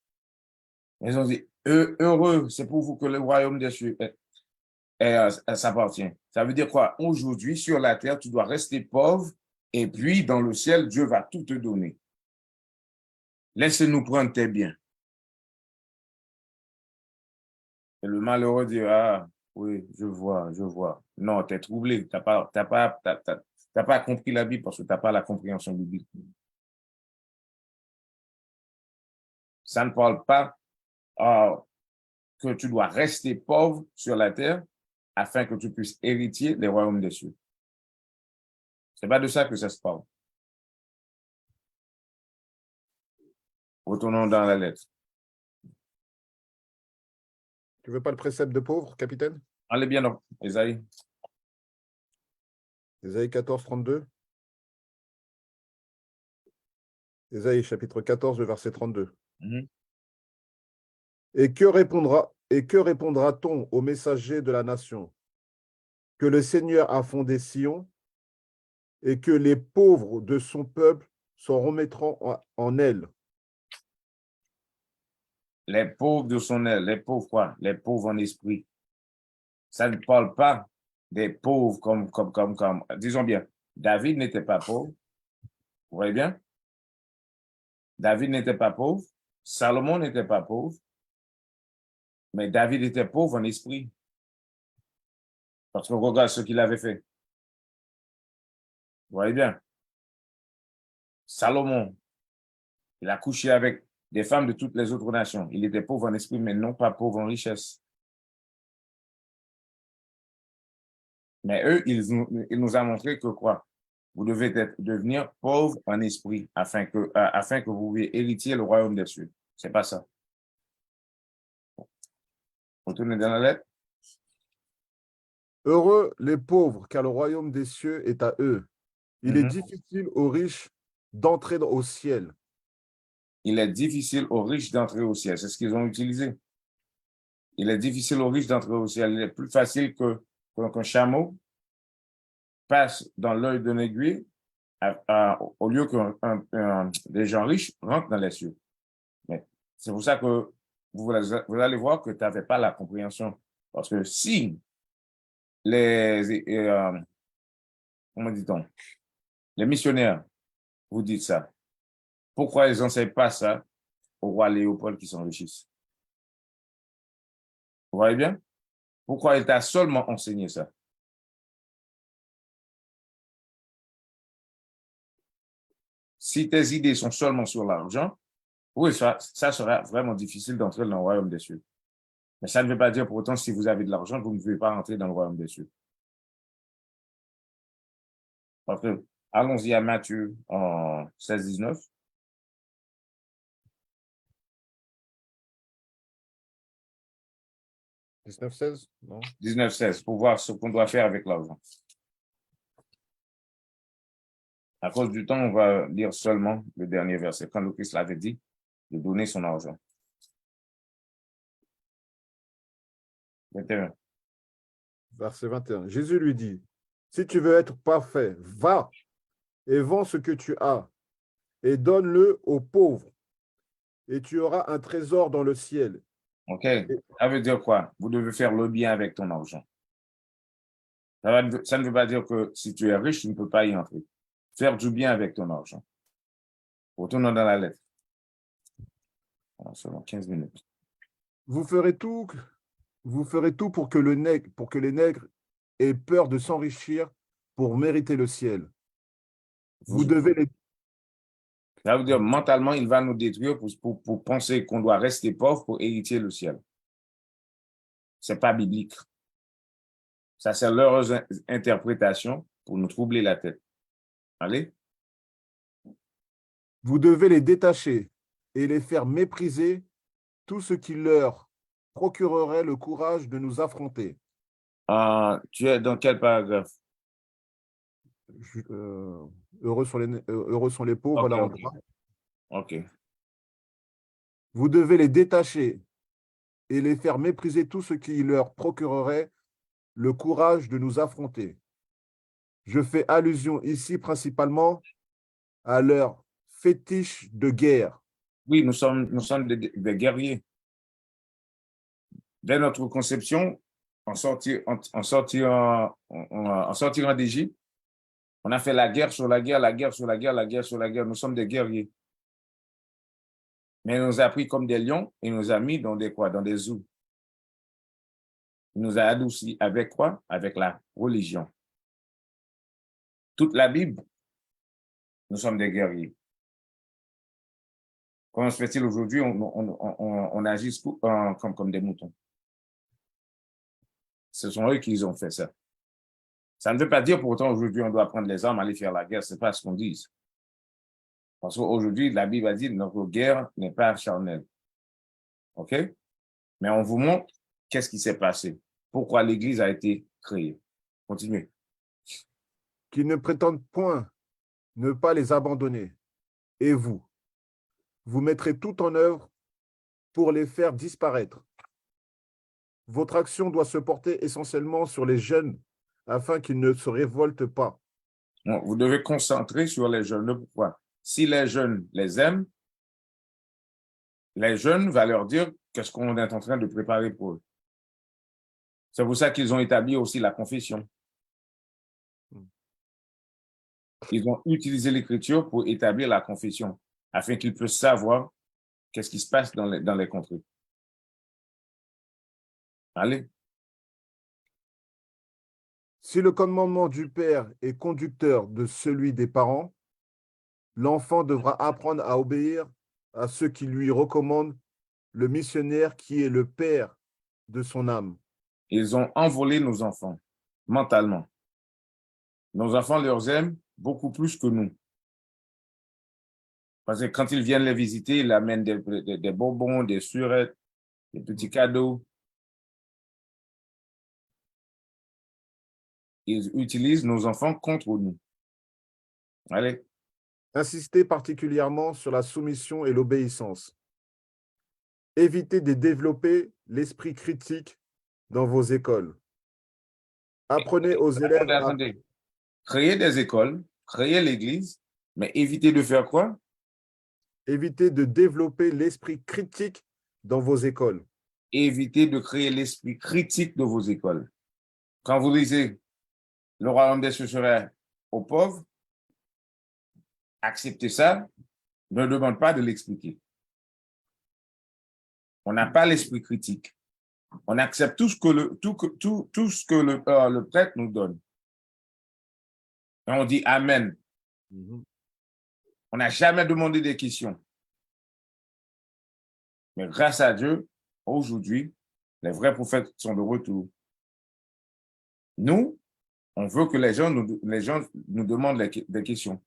Ils ont dit, heureux, c'est pour vous que le royaume des cieux s'appartient. Ça veut dire quoi? Aujourd'hui, sur la terre, tu dois rester pauvre, et puis dans le ciel, Dieu va tout te donner. Laisse-nous prendre tes biens. Et le malheureux dit, ah, oui, je vois. Non, tu es troublé. Tu n'as pas compris la Bible parce que tu n'as pas la compréhension biblique. Ça ne parle pas que tu dois rester pauvre sur la terre afin que tu puisses hériter des royaumes des cieux. Ce n'est pas de ça que ça se parle. Retournons dans la lettre. Tu veux pas le précepte de pauvre, capitaine? Allez bien dans Ésaïe. Ésaïe 14, 32. Ésaïe chapitre 14, le verset 32. Et que répondra-t-on aux messagers de la nation? Que le Seigneur a fondé Sion et que les pauvres de son peuple s'en remettront en elle. Les pauvres de son aile, les pauvres quoi? Les pauvres en esprit. Ça ne parle pas des pauvres comme. Disons bien, David n'était pas pauvre. Vous voyez bien? David n'était pas pauvre. Salomon n'était pas pauvre. Mais David était pauvre en esprit. Parce qu'on regarde ce qu'il avait fait. Vous voyez bien? Salomon, il a couché avec des femmes de toutes les autres nations. Il était pauvre en esprit, mais non pas pauvre en richesse. Mais eux, ils nous ont montré que quoi? Vous devez devenir pauvre en esprit afin que vous héritiez le royaume des cieux. C'est pas ça. Retournez dans la lettre. Heureux les pauvres, car le royaume des cieux est à eux. Il est difficile aux riches d'entrer au ciel. Il est difficile aux riches d'entrer au ciel. C'est ce qu'ils ont utilisé. Il est difficile aux riches d'entrer au ciel. Il est plus facile qu'un chameau passe dans l'œil d'un aiguille au lieu que des gens riches rentrent dans les cieux. Mais c'est pour ça que vous allez voir que tu n'avais pas la compréhension. Parce que si comment dit-on, les missionnaires vous disent ça, pourquoi ils n'enseignent pas ça au roi Léopold qui s'enrichissent? Vous voyez bien? Pourquoi il t'a seulement enseigné ça? Si tes idées sont seulement sur l'argent, oui, ça sera vraiment difficile d'entrer dans le royaume des cieux. Mais ça ne veut pas dire pour autant si vous avez de l'argent, vous ne pouvez pas entrer dans le royaume des cieux. Parce que, allons-y à Matthieu en 16-19. « 19-16 » non? 19-16, pour voir ce qu'on doit faire avec l'argent. À cause du temps, on va lire seulement le dernier verset. Quand le Christ l'avait dit, de donner son argent. 21. Verset 21. Jésus lui dit, si tu veux être parfait, va et vends ce que tu as et donne-le aux pauvres et tu auras un trésor dans le ciel. OK. Ça veut dire quoi? Vous devez faire le bien avec ton argent. Ça ne veut pas dire que si tu es riche, tu ne peux pas y entrer. Faire du bien avec ton argent. Retournons dans la lettre. Seulement 15 minutes. Vous ferez tout pour que les nègres aient peur de s'enrichir pour mériter le ciel. Vous devez les... Ça veut dire mentalement, il va nous détruire pour penser qu'on doit rester pauvre pour hériter le ciel. C'est pas biblique. Ça, c'est leur interprétation pour nous troubler la tête. Allez. Vous devez les détacher et les faire mépriser tout ce qui leur procurerait le courage de nous affronter. Tu es dans quel paragraphe? Heureux sont les pauvres, Okay, là, okay. OK. Vous devez les détacher et les faire mépriser tout ce qui leur procurerait le courage de nous affronter. Je fais allusion ici principalement à leur fétiche de guerre. Oui, nous sommes des guerriers. Dès notre conception, en sortirant d'Égypte, on a fait la guerre sur la guerre, la guerre sur la guerre, la guerre sur la guerre. Nous sommes des guerriers. Mais il nous a pris comme des lions et nous a mis dans des quoi? Dans des zoos. Il nous a adoucis avec quoi? Avec la religion. Toute la Bible, nous sommes des guerriers. Comment se fait-il aujourd'hui? On agit comme des moutons. Ce sont eux qui ont fait ça. Ça ne veut pas dire pour autant aujourd'hui on doit prendre les armes, aller faire la guerre. Ce n'est pas ce qu'on dit. Parce qu'aujourd'hui, la Bible a dit notre guerre n'est pas charnelle. OK? Mais on vous montre qu'est-ce qui s'est passé. Pourquoi l'Église a été créée. Continuez. Qu'ils ne prétendent point ne pas les abandonner. Et vous mettrez tout en œuvre pour les faire disparaître. Votre action doit se porter essentiellement sur les jeunes afin qu'ils ne se révoltent pas. Bon, vous devez concentrer sur les jeunes. Pourquoi? Si les jeunes les aiment, les jeunes vont leur dire qu'est-ce qu'on est en train de préparer pour eux. C'est pour ça qu'ils ont établi aussi la confession. Ils ont utilisé l'écriture pour établir la confession, afin qu'ils puissent savoir qu'est-ce qui se passe dans les contrées. Allez. Si le commandement du Père est conducteur de celui des parents, l'enfant devra apprendre à obéir à ce qui lui recommande le missionnaire qui est le père de son âme. Ils ont envolé nos enfants mentalement. Nos enfants les aiment beaucoup plus que nous. Parce que quand ils viennent les visiter, ils amènent des bonbons, des surettes, des petits cadeaux. Ils utilisent nos enfants contre nous. Allez. Insistez particulièrement sur la soumission et l'obéissance. Évitez de développer l'esprit critique dans vos écoles. Apprenez aux élèves Attendez. Créer des écoles, créer l'Église, mais évitez de faire quoi? Évitez de développer l'esprit critique dans vos écoles. Évitez de créer l'esprit critique de vos écoles. Quand vous lisez le royaume des cieux serait aux pauvres, acceptez ça, ne demande pas de l'expliquer. On n'a pas l'esprit critique. On accepte tout ce que le prêtre nous donne. Et on dit Amen. On n'a jamais demandé des questions. Mais grâce à Dieu, aujourd'hui, les vrais prophètes sont de retour. Nous, on veut que les gens nous demandent des questions.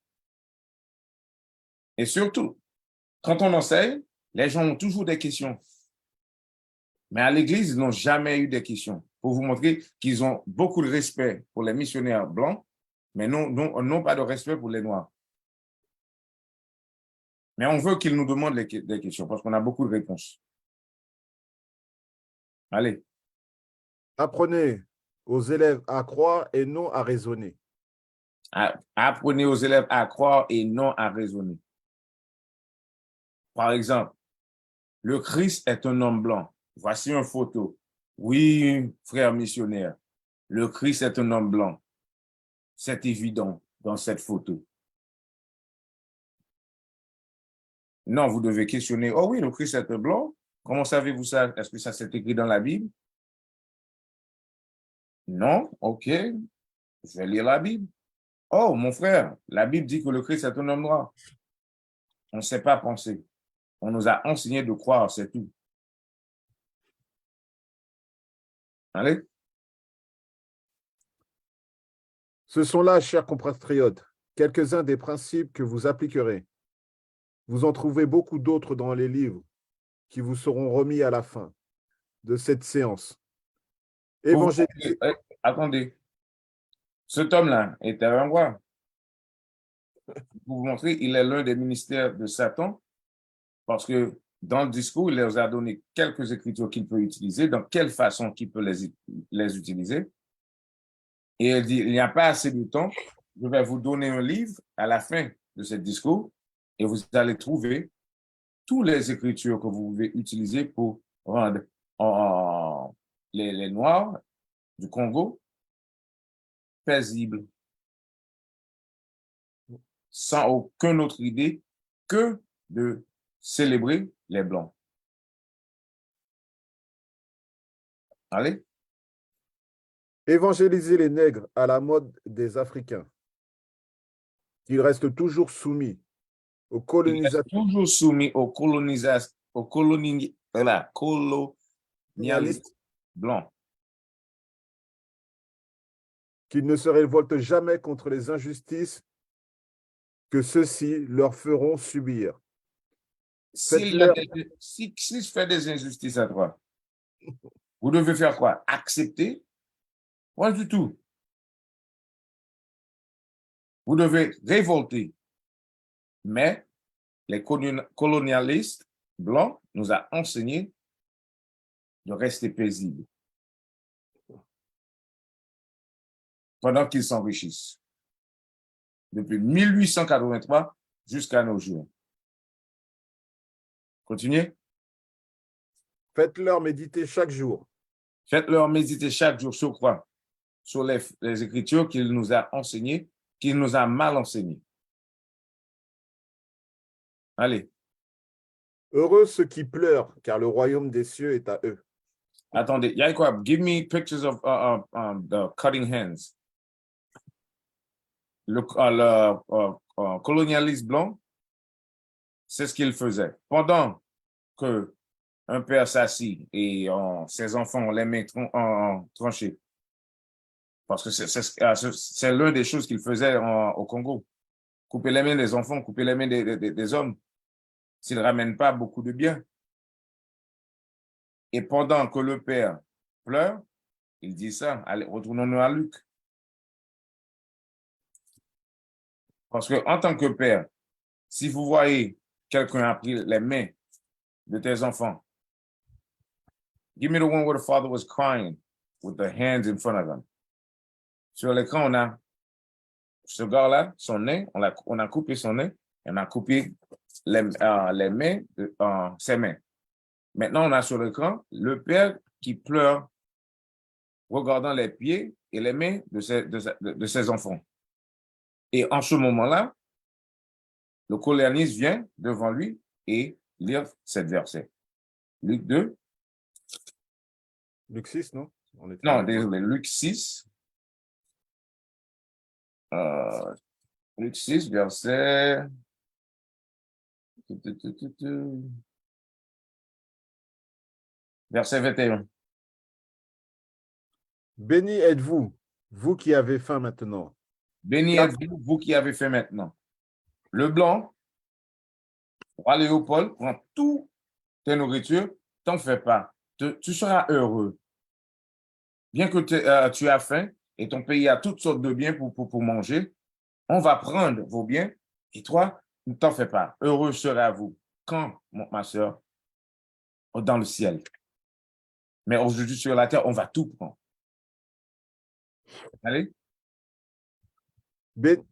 Et surtout, quand on enseigne, les gens ont toujours des questions. Mais à l'Église, ils n'ont jamais eu des questions. Pour vous montrer qu'ils ont beaucoup de respect pour les missionnaires blancs, mais n'ont pas de respect pour les Noirs. Mais on veut qu'ils nous demandent des questions parce qu'on a beaucoup de réponses. Allez. Apprenez aux élèves à croire et non à raisonner. Apprenez aux élèves à croire et non à raisonner. Par exemple, le Christ est un homme blanc. Voici une photo. Oui, frère missionnaire, le Christ est un homme blanc. C'est évident dans cette photo. Non, vous devez questionner. Oh oui, le Christ est un blanc. Comment savez-vous ça? Est-ce que ça s'est écrit dans la Bible? Non? OK. Je vais lire la Bible. Oh, mon frère, la Bible dit que le Christ est un homme noir. On ne sait pas penser. On nous a enseigné de croire, c'est tout. Allez. Ce sont là, chers compatriotes, quelques-uns des principes que vous appliquerez. Vous en trouvez beaucoup d'autres dans les livres qui vous seront remis à la fin de cette séance. Attendez. Cet homme-là était un roi. Pour vous montrer, il est l'un des ministères de Satan parce que dans le discours, il leur a donné quelques écritures qu'il peut utiliser, dans quelle façon qu'il peut les utiliser. Et il dit, il n'y a pas assez de temps, je vais vous donner un livre à la fin de ce discours et vous allez trouver toutes les écritures que vous pouvez utiliser pour rendre les Noirs du Congo paisibles, sans aucune autre idée que de célébrer les Blancs. Allez. Évangéliser les nègres à la mode des Africains, qu'ils restent toujours soumis aux Il reste colonisateurs toujours soumis aux colonialistes blancs, qu'ils ne se révoltent jamais contre les injustices que ceux-ci leur feront subir. si je fais des injustices à toi, vous devez faire quoi? Accepter? Pas du tout. Vous devez révolter. Mais les colonialistes blancs nous ont enseigné de rester paisibles pendant qu'ils s'enrichissent. Depuis 1883 jusqu'à nos jours. Continuez. Faites-leur méditer chaque jour. Faites-leur méditer chaque jour sur quoi? Sur les écritures qu'il nous a enseignées, qu'il nous a mal enseignées. Allez. Heureux ceux qui pleurent, car le royaume des cieux est à eux. Attendez, Jacob, give me pictures of the cutting hands. Le colonialiste blanc, c'est ce qu'il faisait. Pendant que un père s'assit et ses enfants ont les mains tranchées, parce que c'est l'une des choses qu'il faisait au Congo. Couper les mains des enfants, couper les mains des hommes, s'ils ne ramènent pas beaucoup de biens. Et pendant que le père pleure, il dit ça. Allez, retournons-nous à Luc. Parce que en tant que père, si vous voyez quelqu'un a pris les mains de tes enfants, give me the one where the father was crying with the hands in front of him. Sur l'écran, on a ce gars-là, son nez, on a coupé son nez, et on a coupé les mains, ses mains. Maintenant, on a sur l'écran le père qui pleure, regardant les pieds et les mains de ses enfants. Et en ce moment-là, le colonialiste vient devant lui et lire cette verset. Luc 2. Luc 6, non? Non, désolé, Luc 6. Luc 6, verset... Verset 21. Béni êtes-vous, vous qui avez faim maintenant. Béni êtes-vous, vous qui avez faim maintenant. Le blanc, roi Léopold, prend toute tes nourritures, t'en fais pas. Tu seras heureux. Bien que tu as faim et ton pays a toutes sortes de biens pour manger, on va prendre vos biens et toi, ne t'en fais pas. Heureux sera-vous. Quand, ma soeur? Dans le ciel. Mais aujourd'hui, sur la terre, on va tout prendre. Allez. Béni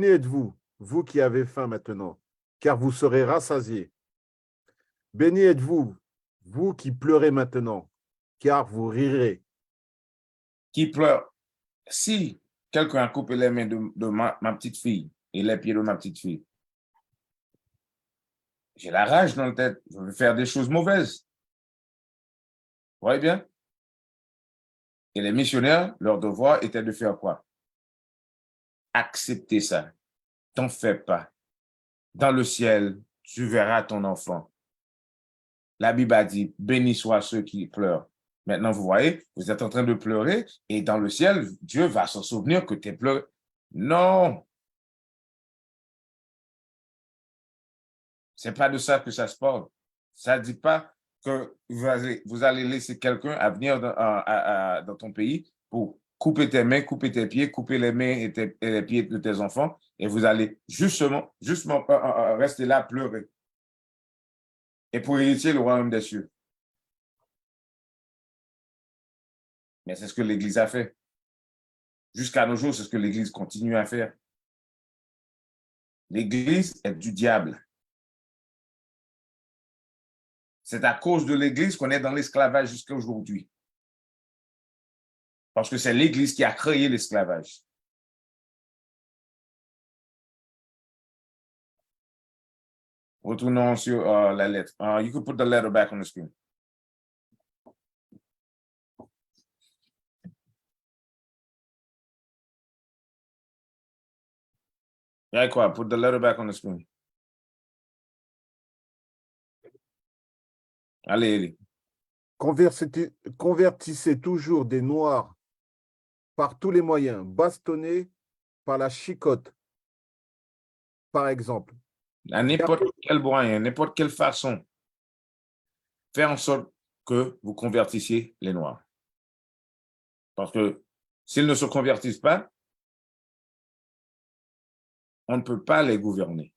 êtes-vous, vous qui avez faim maintenant, car vous serez rassasiés. Béni êtes-vous, vous qui pleurez maintenant, car vous rirez. Qui pleure. Si quelqu'un a coupé les mains de ma petite fille et les pieds de ma petite fille, j'ai la rage dans la tête, je veux faire des choses mauvaises. Vous voyez bien? Et les missionnaires, leur devoir était de faire quoi? Accepter ça. T'en fais pas. Dans le ciel, tu verras ton enfant. La Bible a dit, béni soient ceux qui pleurent. Maintenant, vous voyez, vous êtes en train de pleurer et dans le ciel, Dieu va s'en souvenir que tu es pleuré. Non. C'est pas de ça que ça se parle. Ça ne dit pas que vous allez laisser quelqu'un à venir dans ton pays pour couper tes mains, couper tes pieds, couper les mains et les pieds de tes enfants et vous allez justement rester là pleurer. et pour hériter le royaume des cieux. Mais c'est ce que l'Église a fait. Jusqu'à nos jours, c'est ce que l'Église continue à faire. L'Église est du diable. C'est à cause de l'Église qu'on est dans l'esclavage jusqu'à aujourd'hui. Parce que c'est l'Église qui a créé l'esclavage. Retournons sur la lettre. You can put the letter back on the screen. Yeah, quoi? Put the letter back on the screen. Allez. Convertissez toujours des Noirs par tous les moyens, bastonnés par la chicotte, par exemple. À n'importe quel moyen, n'importe quelle façon, faire en sorte que vous convertissiez les Noirs. Parce que s'ils ne se convertissent pas, on ne peut pas les gouverner.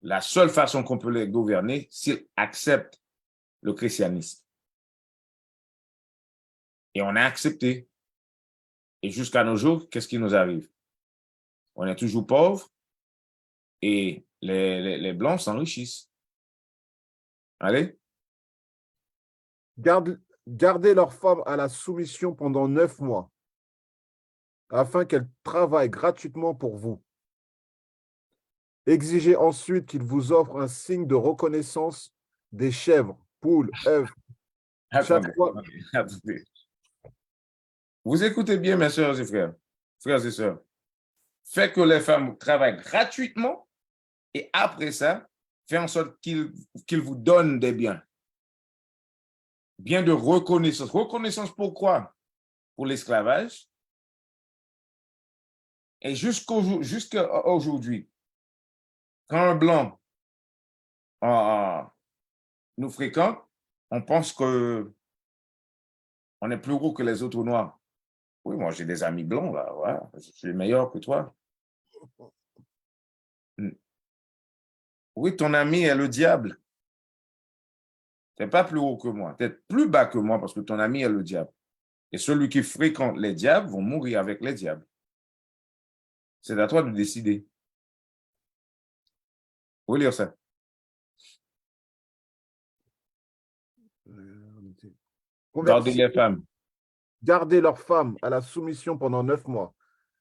La seule façon qu'on peut les gouverner, s'ils acceptent le christianisme. Et on a accepté. Et jusqu'à nos jours, qu'est-ce qui nous arrive? On est toujours pauvres et les Blancs s'enrichissent. Allez? Gardez leurs femmes à la soumission pendant 9 mois, afin qu'elles travaillent gratuitement pour vous. Exigez ensuite qu'ils vous offrent un signe de reconnaissance des chèvres, poules, œufs. Attendez. Vous écoutez bien, mes sœurs et frères et sœurs. Faites que les femmes travaillent gratuitement et après ça, faites en sorte qu'ils vous donnent des biens. Biens de reconnaissance. Reconnaissance pourquoi? Pour l'esclavage. Et jusqu'à aujourd'hui, quand un blanc nous fréquente, on pense qu'on est plus gros que les autres noirs. Oui, moi j'ai des amis blancs, là, ouais, je suis meilleur que toi. Oui, ton ami est le diable. Tu n'es pas plus haut que moi, tu es plus bas que moi parce que ton ami est le diable. Et celui qui fréquente les diables vont mourir avec les diables. C'est à toi de décider. Vous lire ça. Gardez les femmes. Gardez leurs femmes à la soumission pendant 9 mois,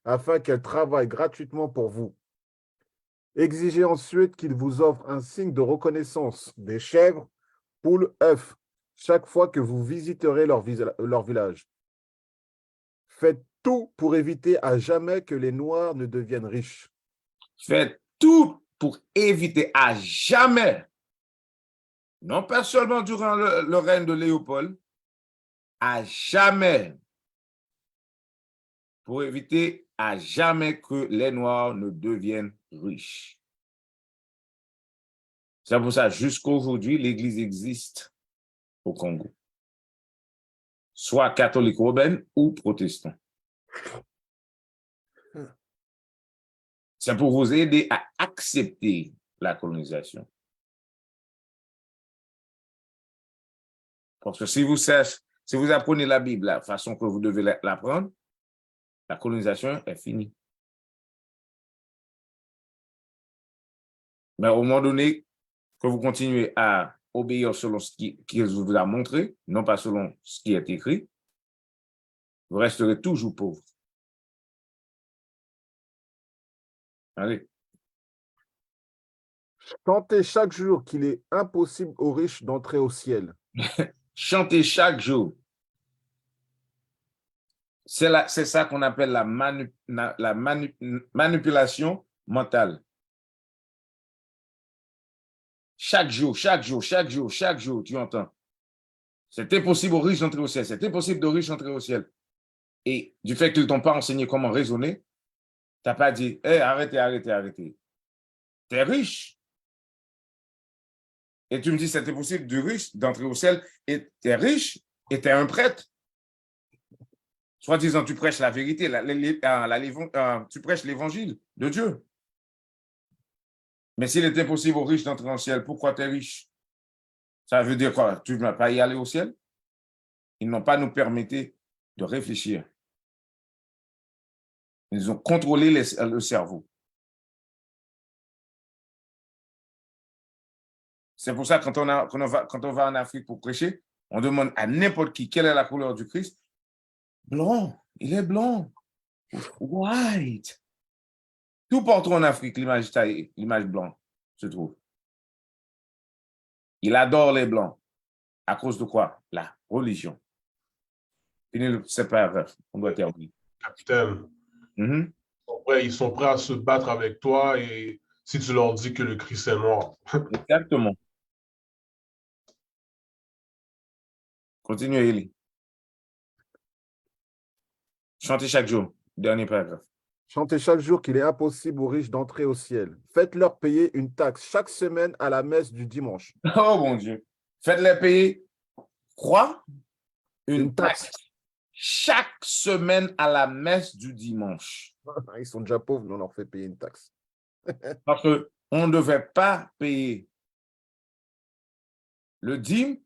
afin qu'elles travaillent gratuitement pour vous. Exigez ensuite qu'ils vous offrent un signe de reconnaissance des chèvres, poules, œufs, chaque fois que vous visiterez leur village. Faites tout pour éviter à jamais que les Noirs ne deviennent riches. Faites tout pour éviter à jamais, non pas seulement durant le règne de Léopold, à jamais, pour éviter à jamais que les Noirs ne deviennent riches. C'est pour ça, jusqu'à aujourd'hui, l'Église existe au Congo, soit catholique romaine ou protestant. C'est pour vous aider à accepter la colonisation. Parce que si vous apprenez la Bible de la façon que vous devez l'apprendre, la colonisation est finie. Mais au moment donné que vous continuez à obéir selon ce qu'il vous a montré, non pas selon ce qui est écrit, vous resterez toujours pauvre. Allez. Chantez chaque jour qu'il est impossible aux riches d'entrer au ciel. Chantez chaque jour. C'est ça qu'on appelle la manipulation mentale. Chaque jour, tu entends. C'est impossible aux riches d'entrer au ciel. C'est impossible aux riches d'entrer au ciel. Et du fait qu'ils ne t'ont pas enseigné comment raisonner, tu n'as pas dit, hey, arrêtez. Tu es riche. Et tu me dis, c'est impossible de riche d'entrer au ciel. Et tu es riche et tu es un prêtre. Soit disant, tu prêches la vérité, tu prêches l'évangile de Dieu. Mais s'il est impossible aux riches d'entrer dans le ciel, pourquoi tu es riche? Ça veut dire quoi? Tu ne vas pas y aller au ciel? Ils n'ont pas nous permis de réfléchir. Ils ont contrôlé le cerveau. C'est pour ça que quand on va en Afrique pour prêcher, on demande à n'importe qui quelle est la couleur du Christ. Blanc, il est blanc. White. Tout partout en Afrique, l'image blanc se trouve. Il adore les blancs. À cause de quoi? La religion. C'est pas grave. On doit terminer. Capitaine, ouais, ils sont prêts à se battre avec toi et si tu leur dis que le Christ est noir. Exactement. Continuez, Eli. Chantez chaque jour. Dernier paragraphe. Chantez chaque jour qu'il est impossible aux riches d'entrer au ciel. Faites-leur payer une taxe chaque semaine à la messe du dimanche. Oh mon Dieu. Faites-les payer quoi? Une taxe. Chaque semaine à la messe du dimanche. Ils sont déjà pauvres, mais on leur fait payer une taxe. Parce qu'on ne devait pas payer le dîme.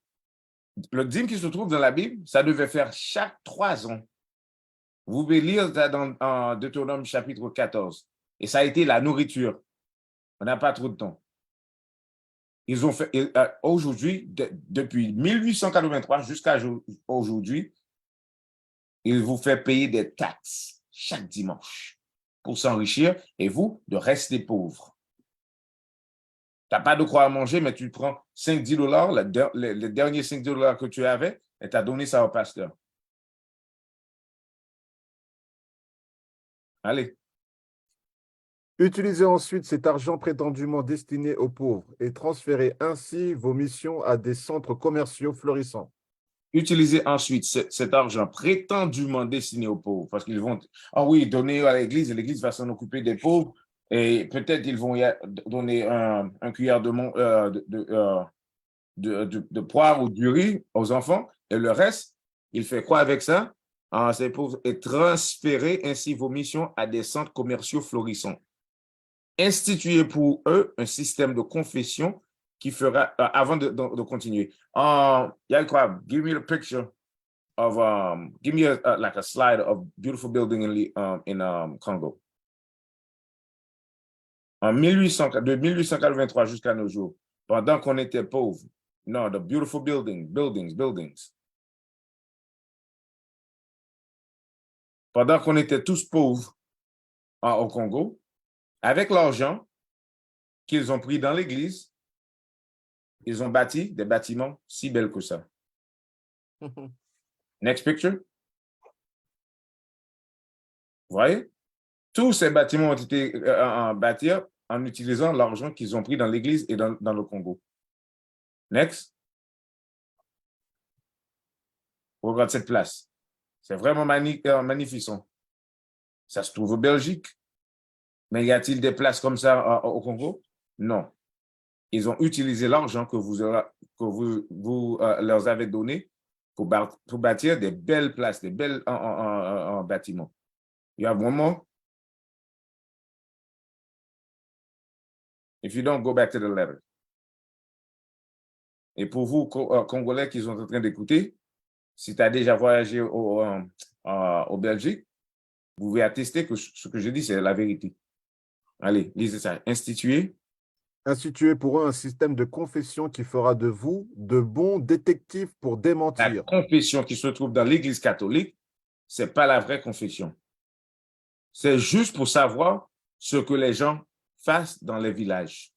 Le dîme qui se trouve dans la Bible, ça devait faire chaque 3 ans. Vous pouvez lire dans Deutéronome chapitre 14. Et ça a été la nourriture. On n'a pas trop de temps. Ils ont fait, aujourd'hui, depuis 1883 jusqu'à aujourd'hui, ils vous font payer des taxes chaque dimanche pour s'enrichir et vous, de rester pauvre. Tu n'as pas de quoi à manger, mais tu prends 5-10 $, les derniers 5 $ que tu avais, et tu as donné ça au pasteur. Allez. Utilisez ensuite cet argent prétendument destiné aux pauvres et transférez ainsi vos missions à des centres commerciaux florissants. Utilisez ensuite cet argent prétendument destiné aux pauvres, parce qu'ils vont, donner à l'Église, et l'Église va s'en occuper des pauvres, et peut-être ils vont donner un cuillère de poire ou du riz aux enfants, et le reste, il fait quoi avec ça? Ces pauvres, et transférer ainsi vos missions à des centres commerciaux florissants. Instituer pour eux un système de confession qui fera, avant de continuer. Give me the picture of, give me like a slide of beautiful building in Congo. De 1883 jusqu'à nos jours, pendant qu'on était pauvre. Non, the beautiful buildings. Pendant qu'on était tous pauvres au Congo, avec l'argent qu'ils ont pris dans l'Église, ils ont bâti des bâtiments si belles que ça. Next picture. Vous voyez? Tous ces bâtiments ont été bâtis en utilisant l'argent qu'ils ont pris dans l'Église et dans le Congo. Next. Regarde cette place. C'est vraiment magnifique. Ça se trouve au Belgique. Mais y a-t-il des places comme ça au Congo? Non. Ils ont utilisé l'argent que vous leur avez donné pour bâtir des belles places, des belles bâtiments. You have one more? If you don't, go back to the letter. Et pour vous, Congolais qui sont en train d'écouter, si tu as déjà voyagé au Belgique, vous pouvez attester que ce que je dis, c'est la vérité. Allez, lisez ça. Instituer pour eux un système de confession qui fera de vous de bons détectives pour démentir. La confession qui se trouve dans l'Église catholique, ce n'est pas la vraie confession. C'est juste pour savoir ce que les gens fassent dans les villages.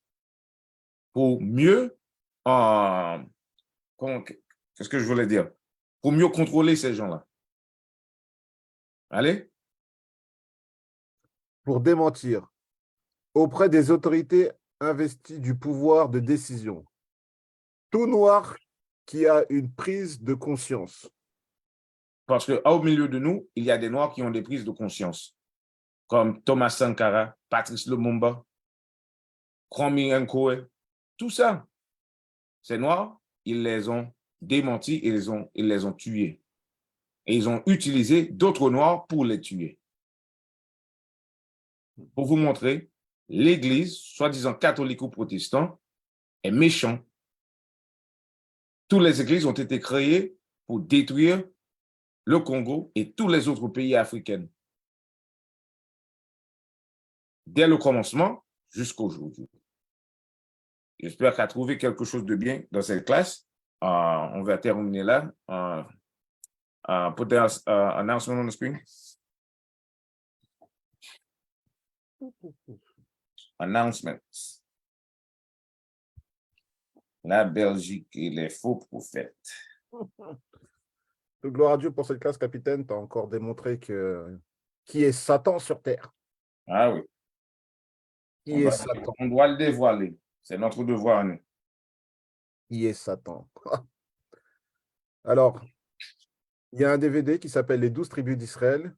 Pour mieux, qu'est-ce que je voulais dire? Pour mieux contrôler ces gens-là. Allez? Pour démentir. Auprès des autorités investies du pouvoir de décision. Tout noir qui a une prise de conscience. Parce qu'au milieu de nous, il y a des Noirs qui ont des prises de conscience, comme Thomas Sankara, Patrice Lumumba, Kwame Nkrumah, tout ça. Ces Noirs, ils les ont démentis et ils les ont tués. Et ils ont utilisé d'autres Noirs pour les tuer. Pour vous montrer l'Église, soi-disant catholique ou protestant, est méchant. Toutes les églises ont été créées pour détruire le Congo et tous les autres pays africains. Dès le commencement jusqu'à aujourd'hui. J'espère qu'à trouver quelque chose de bien dans cette classe. On va terminer là. Put the announcement on the screen. Announcements. La Belgique et les faux prophètes. Gloire à Dieu pour cette classe, capitaine. Tu as encore démontré qui est Satan sur Terre. Ah oui. Qui est Satan? On doit le dévoiler. C'est notre devoir, nous. Qui est Satan? Alors, il y a un DVD qui s'appelle Les 12 tribus d'Israël.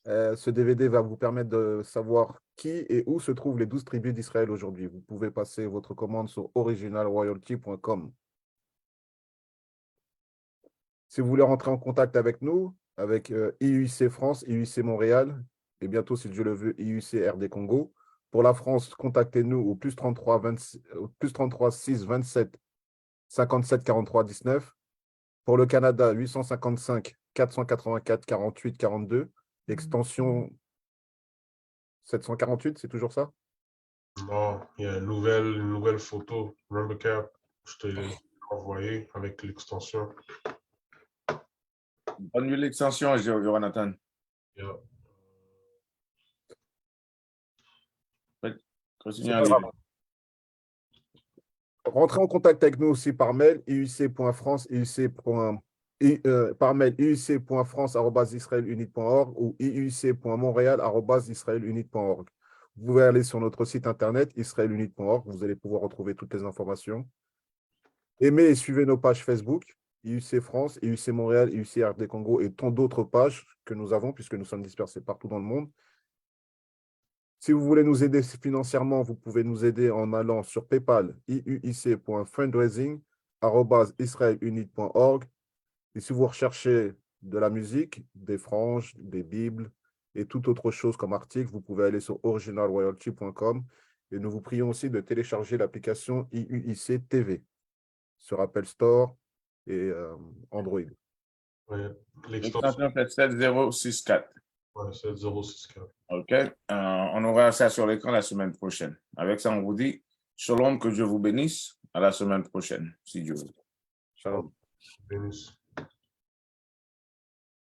Ce DVD va vous permettre de savoir qui et où se trouvent les 12 tribus d'Israël aujourd'hui. Vous pouvez passer votre commande sur originalroyalty.com. Si vous voulez rentrer en contact avec nous, avec IUIC France, IUIC Montréal, et bientôt, si Dieu le veut, IUIC RD Congo. Pour la France, contactez-nous au plus 33 6 27 57 43 19. Pour le Canada, 855 484 48 42. Extension 748, c'est toujours ça? Non, il y a une nouvelle photo. Remember Cap, je te l'ai envoyé avec l'extension. Bonne nuit l'extension, Jonathan. Yeah. Continue à lire. Rentrez en contact avec nous aussi par mail, iuc.france, par mail, iuc.france@israelunite.org ou iuc.montréal@israelunite.org. Vous pouvez aller sur notre site internet, israelunite.org, vous allez pouvoir retrouver toutes les informations. Aimez et suivez nos pages Facebook, IUC France, IUC Montréal, IUC RD Congo et tant d'autres pages que nous avons puisque nous sommes dispersés partout dans le monde. Si vous voulez nous aider financièrement, vous pouvez nous aider en allant sur PayPal, iuic.fundraising@israelunite.org. Et si vous recherchez de la musique, des franges, des bibles et toute autre chose comme article, vous pouvez aller sur originalroyalty.com. Et nous vous prions aussi de télécharger l'application IUIC TV sur Apple Store et Android. Ouais, L'extension fait 7064. Ouais, 7064. OK. On aura ça sur l'écran la semaine prochaine. Avec ça, on vous dit shalom, que Dieu vous bénisse. À la semaine prochaine, si Dieu veut. Shalom. Bénisse.